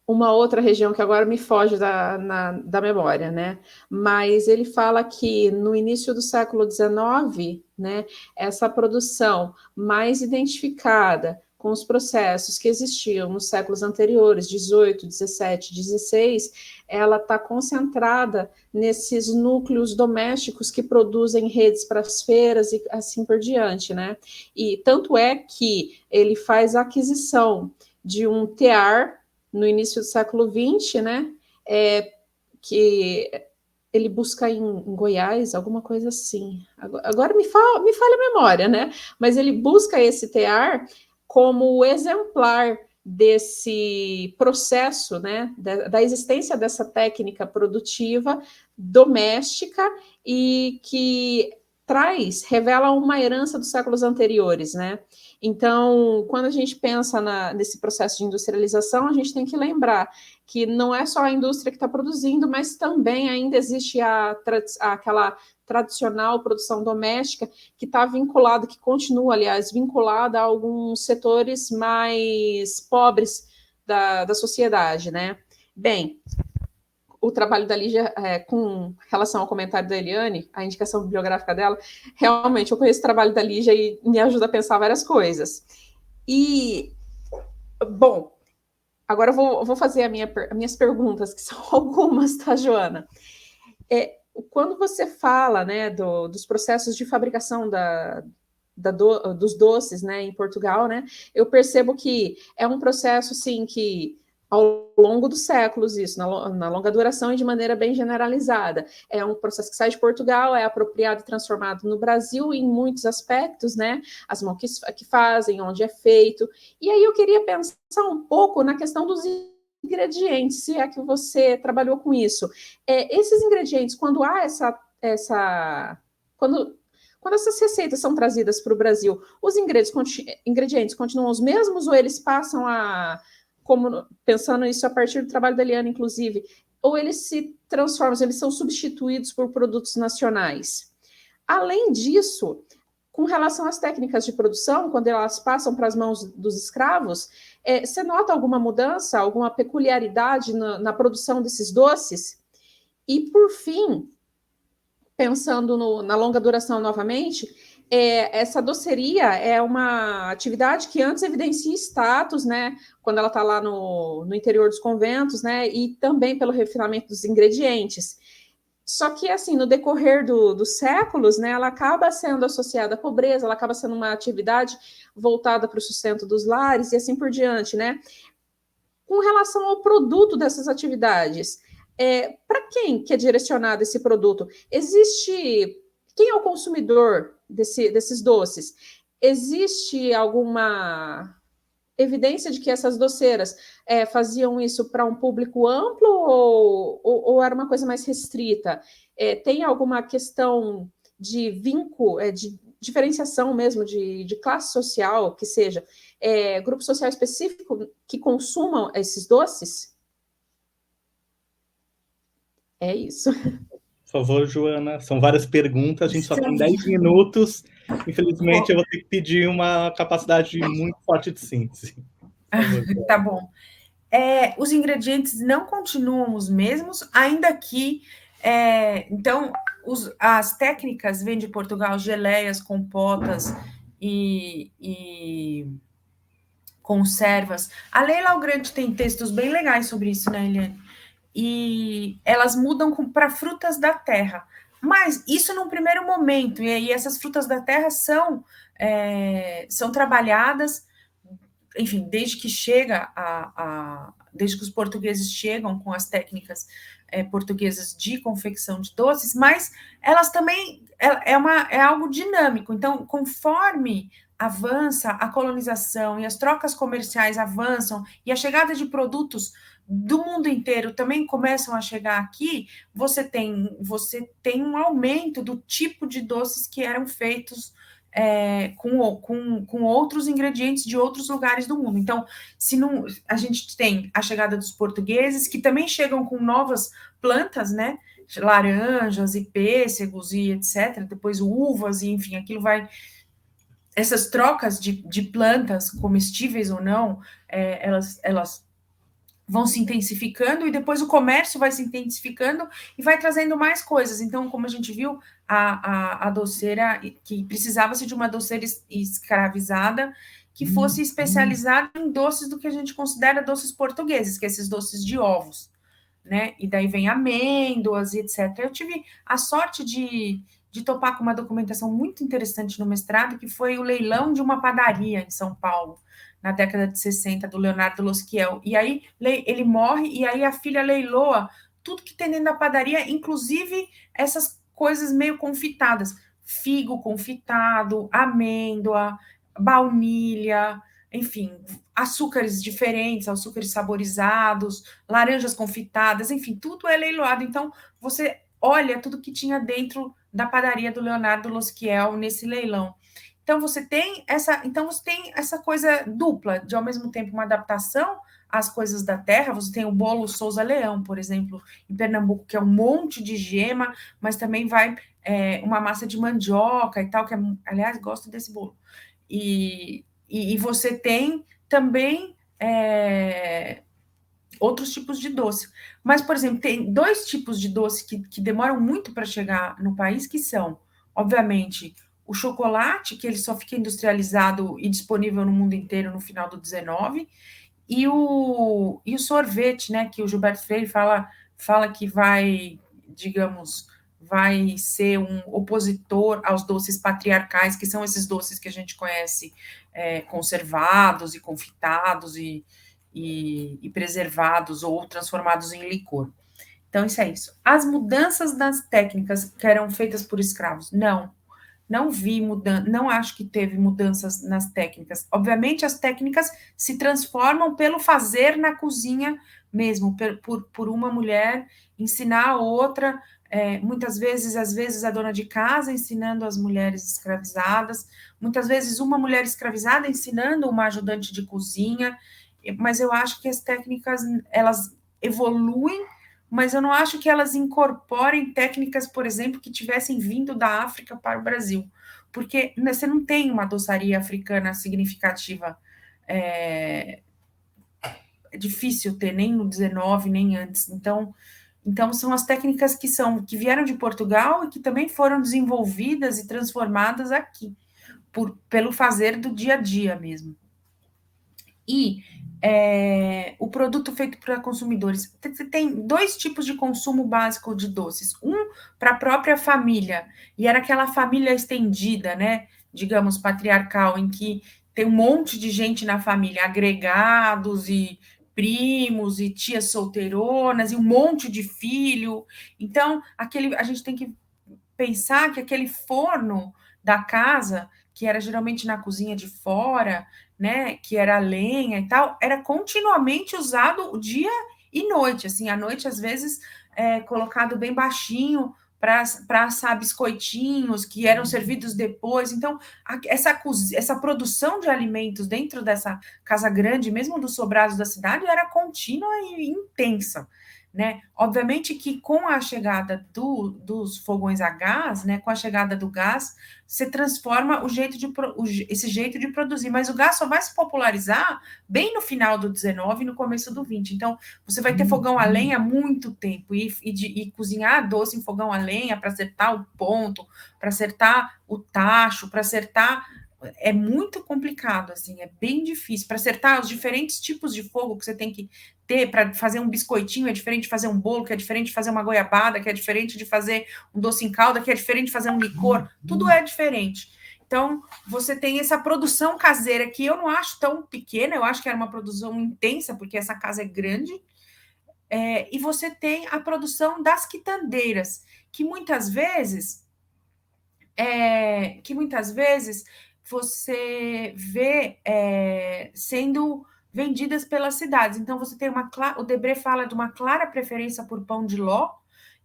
uma outra região que agora me foge da memória, né? Mas ele fala que no início do século XIX, né, essa produção mais identificada com os processos que existiam nos séculos anteriores, 18, 17, 16, ela está concentrada nesses núcleos domésticos que produzem redes para as feiras e assim por diante, né? E tanto é que ele faz a aquisição de um tear no início do século XX, né, que ele busca em Goiás, alguma coisa assim. Agora me falha a memória, né, mas ele busca esse tear como exemplar desse processo, né, da existência dessa técnica produtiva doméstica e que revela uma herança dos séculos anteriores, né? Então, quando a gente pensa nesse processo de industrialização, a gente tem que lembrar que não é só a indústria que está produzindo, mas também ainda existe aquela tradicional produção doméstica que está vinculada, que continua, aliás, vinculada a alguns setores mais pobres da sociedade, né? Bem, o trabalho da Lígia, com relação ao comentário da Eliane, a indicação bibliográfica dela, realmente eu conheço o trabalho da Lígia e me ajuda a pensar várias coisas. E, bom, agora eu vou fazer as minhas perguntas, que são algumas, tá, Joana? Quando você fala, né, dos processos de fabricação dos doces, né, em Portugal, né, eu percebo que é um processo, sim, que ao longo dos séculos, isso, na longa duração e de maneira bem generalizada. É um processo que sai de Portugal, é apropriado e transformado no Brasil em muitos aspectos, né? As mãos que fazem, onde é feito. E aí eu queria pensar um pouco na questão dos ingredientes, se é que você trabalhou com isso. Esses ingredientes, quando há quando essas receitas são trazidas para o Brasil, os ingredientes continuam os mesmos ou eles passam pensando isso a partir do trabalho da Eliane, inclusive, ou eles se transformam, eles são substituídos por produtos nacionais? Além disso, com relação às técnicas de produção, quando elas passam para as mãos dos escravos, você nota alguma mudança, alguma peculiaridade na produção desses doces? E, por fim, pensando na longa duração novamente, essa doceria é uma atividade que antes evidencia status, né, quando ela está lá no interior dos conventos, né, e também pelo refinamento dos ingredientes. Só que, assim, no decorrer dos séculos, né, ela acaba sendo associada à pobreza, ela acaba sendo uma atividade voltada para o sustento dos lares e assim por diante, né? Com relação ao produto dessas atividades, para quem que é direcionado esse produto? Quem é o consumidor desses doces? Existe alguma evidência de que essas doceiras faziam isso para um público amplo ou era uma coisa mais restrita? Tem alguma questão de vínculo, de diferenciação mesmo de classe social, que seja grupo social específico que consumam esses doces? É isso. Por favor, Joana, são várias perguntas, a gente só tem 10 minutos. Infelizmente, eu vou ter que pedir uma capacidade muito forte de síntese. Tá bom. Os ingredientes não continuam os mesmos, ainda que... então, as técnicas vêm de Portugal, geleias, compotas e conservas. A Leila Algrande tem textos bem legais sobre isso, né, Eliane? E elas mudam para frutas da terra. Mas isso num primeiro momento, e aí essas frutas da terra são trabalhadas, enfim, desde que os portugueses chegam com as técnicas portuguesas de confecção de doces, mas elas também é algo dinâmico. Então, conforme avança a colonização e as trocas comerciais avançam e a chegada de produtos do mundo inteiro também começam a chegar aqui, você tem um aumento do tipo de doces que eram feitos com outros ingredientes de outros lugares do mundo. Então, a gente tem a chegada dos portugueses, que também chegam com novas plantas, né? Laranjas e pêssegos e etc. Depois uvas e, enfim, aquilo vai... Essas trocas de plantas, comestíveis ou não, elas vão se intensificando e depois o comércio vai se intensificando e vai trazendo mais coisas. Então, como a gente viu, a doceira, que precisava-se de uma doceira escravizada que fosse especializada em doces do que a gente considera doces portugueses, que é esses doces de ovos, né? E daí vem amêndoas e etc. Eu tive a sorte de topar com uma documentação muito interessante no mestrado, que foi o leilão de uma padaria em São Paulo, na década de 60, do Leonardo Losquiel. E aí ele morre, e aí a filha leiloa tudo que tem dentro da padaria, inclusive essas coisas meio confitadas. Figo confitado, amêndoa, baunilha, enfim, açúcares diferentes, açúcares saborizados, laranjas confitadas, enfim, tudo é leiloado. Então, você olha tudo que tinha dentro da padaria do Leonardo Losquiel nesse leilão. Então você tem essa coisa dupla, de ao mesmo tempo uma adaptação às coisas da terra. Você tem o bolo Souza Leão, por exemplo, em Pernambuco, que é um monte de gema, mas também vai uma massa de mandioca e tal, que aliás, gosto desse bolo. E você tem também outros tipos de doce. Mas, por exemplo, tem 2 tipos de doce que demoram muito para chegar no país, que são, obviamente, o chocolate, que ele só fica industrializado e disponível no mundo inteiro no final do 19, e o sorvete, né, que o Gilberto Freire fala que vai, digamos, vai ser um opositor aos doces patriarcais, que são esses doces que a gente conhece conservados e confitados e preservados ou transformados em licor. Então, isso é isso. As mudanças das técnicas que eram feitas por escravos, não vi mudança, não acho que teve mudanças nas técnicas. Obviamente, as técnicas se transformam pelo fazer na cozinha mesmo, por uma mulher ensinar a outra, muitas vezes, às vezes, a dona de casa ensinando as mulheres escravizadas, muitas vezes uma mulher escravizada ensinando uma ajudante de cozinha, mas eu acho que as técnicas, elas evoluem, mas eu não acho que elas incorporem técnicas, por exemplo, que tivessem vindo da África para o Brasil, porque você não tem uma doçaria africana significativa, é difícil ter, nem no 19, nem antes. Então são as técnicas que vieram de Portugal e que também foram desenvolvidas e transformadas aqui, pelo fazer do dia a dia mesmo. E o produto feito para consumidores. Tem 2 tipos de consumo básico de doces. Um para a própria família, e era aquela família estendida, né? Digamos, patriarcal, em que tem um monte de gente na família, agregados e primos e tias solteironas e um monte de filho. Então, a gente tem que pensar que aquele forno da casa, que era geralmente na cozinha de fora, né, que era a lenha e tal, era continuamente usado dia e noite, assim, à noite, às vezes, colocado bem baixinho para assar biscoitinhos que eram servidos depois. Então, essa produção de alimentos dentro dessa casa grande, mesmo dos sobrados da cidade, era contínua e intensa, né? Obviamente que com a chegada dos fogões a gás, né, com a chegada do gás, você transforma esse jeito de produzir, mas o gás só vai se popularizar bem no final do 19 e no começo do 20. Então, você vai ter fogão a lenha há muito tempo, e cozinhar doce em fogão a lenha para acertar o ponto, para acertar o tacho, para acertar... É muito complicado, assim, é bem difícil. Para acertar os diferentes tipos de fogo que você tem que ter para fazer um biscoitinho, é diferente de fazer um bolo, que é diferente de fazer uma goiabada, que é diferente de fazer um doce em calda, que é diferente de fazer um licor, tudo é diferente. Então, você tem essa produção caseira, que eu não acho tão pequena, eu acho que era uma produção intensa, porque essa casa é grande, e você tem a produção das quitandeiras, que muitas vezes você vê sendo vendidas pelas cidades. Então, você tem o Debré fala de uma clara preferência por pão de ló,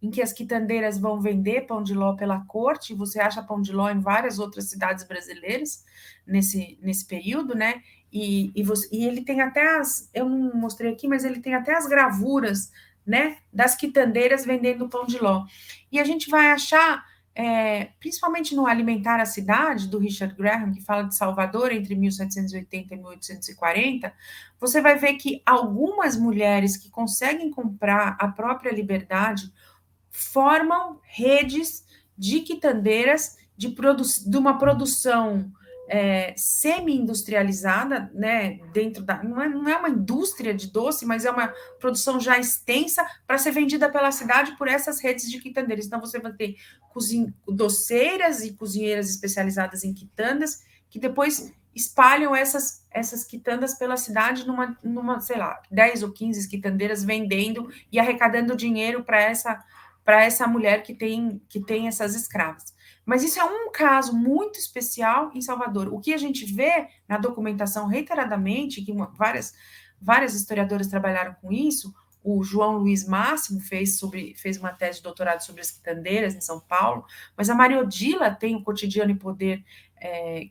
em que as quitandeiras vão vender pão de ló pela corte, você acha pão de ló em várias outras cidades brasileiras nesse período, né? E ele tem até eu não mostrei aqui, mas ele tem até as gravuras, né, das quitandeiras vendendo pão de ló. E a gente vai achar, principalmente no Alimentar a Cidade, do Richard Graham, que fala de Salvador entre 1780 e 1840, você vai ver que algumas mulheres que conseguem comprar a própria liberdade formam redes de quitandeiras de uma produção semi-industrializada, né, dentro da... Não é uma indústria de doce, mas é uma produção já extensa para ser vendida pela cidade por essas redes de quitandeiras. Então, você vai ter doceiras e cozinheiras especializadas em quitandas, que depois espalham essas quitandas pela cidade numa, sei lá, 10 ou 15 quitandeiras vendendo e arrecadando dinheiro para essa mulher que tem essas escravas. Mas isso é um caso muito especial em Salvador. O que a gente vê na documentação reiteradamente, que várias historiadoras trabalharam com isso, o João Luiz Máximo fez uma tese de doutorado sobre as quitandeiras em São Paulo, mas a Maria Odila tem o Cotidiano e Poder,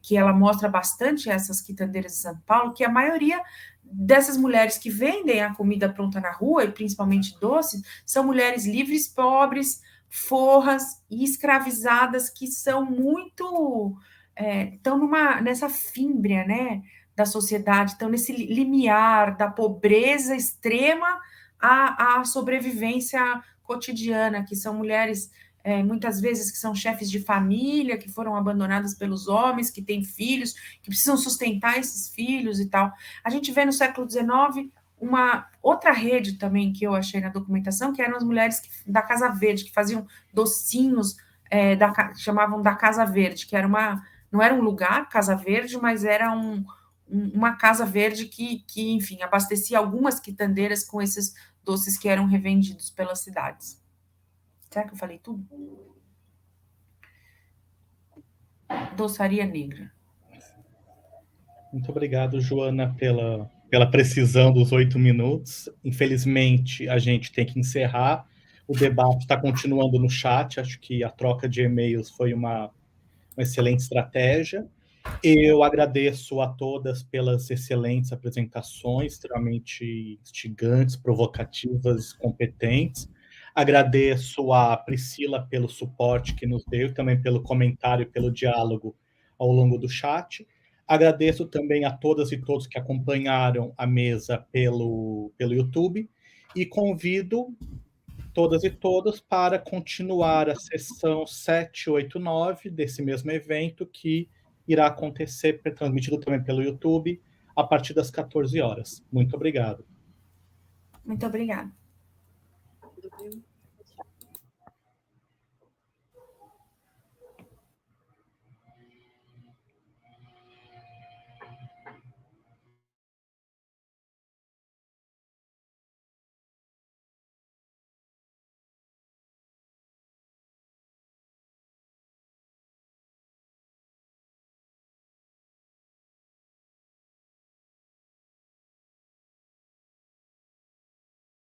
que ela mostra bastante essas quitandeiras de São Paulo, que a maioria dessas mulheres que vendem a comida pronta na rua, e principalmente doces, são mulheres livres, pobres, forras e escravizadas, que são muito... estão nessa fímbria, né, da sociedade, estão nesse limiar da pobreza extrema à sobrevivência cotidiana, que são mulheres, muitas vezes, que são chefes de família, que foram abandonadas pelos homens, que têm filhos, que precisam sustentar esses filhos e tal. A gente vê no século XIX uma outra rede também que eu achei na documentação, que eram as mulheres da Casa Verde, que faziam docinhos, chamavam da Casa Verde, que não era um lugar, Casa Verde, mas era uma Casa Verde que, enfim, abastecia algumas quitandeiras com esses doces que eram revendidos pelas cidades. Será que eu falei tudo? Doçaria Negra. Muito obrigado, Joana, pela precisão dos 8 minutos. Infelizmente, a gente tem que encerrar. O debate está continuando no chat. Acho que a troca de e-mails foi uma excelente estratégia. Eu agradeço a todas pelas excelentes apresentações, extremamente instigantes, provocativas, competentes. Agradeço a Priscila pelo suporte que nos deu, e também pelo comentário e pelo diálogo ao longo do chat. Agradeço também a todas e todos que acompanharam a mesa pelo YouTube, e convido todas e todos para continuar a sessão 789 desse mesmo evento, que irá acontecer, transmitido também pelo YouTube, a partir das 14 horas. Muito obrigado. Muito obrigada.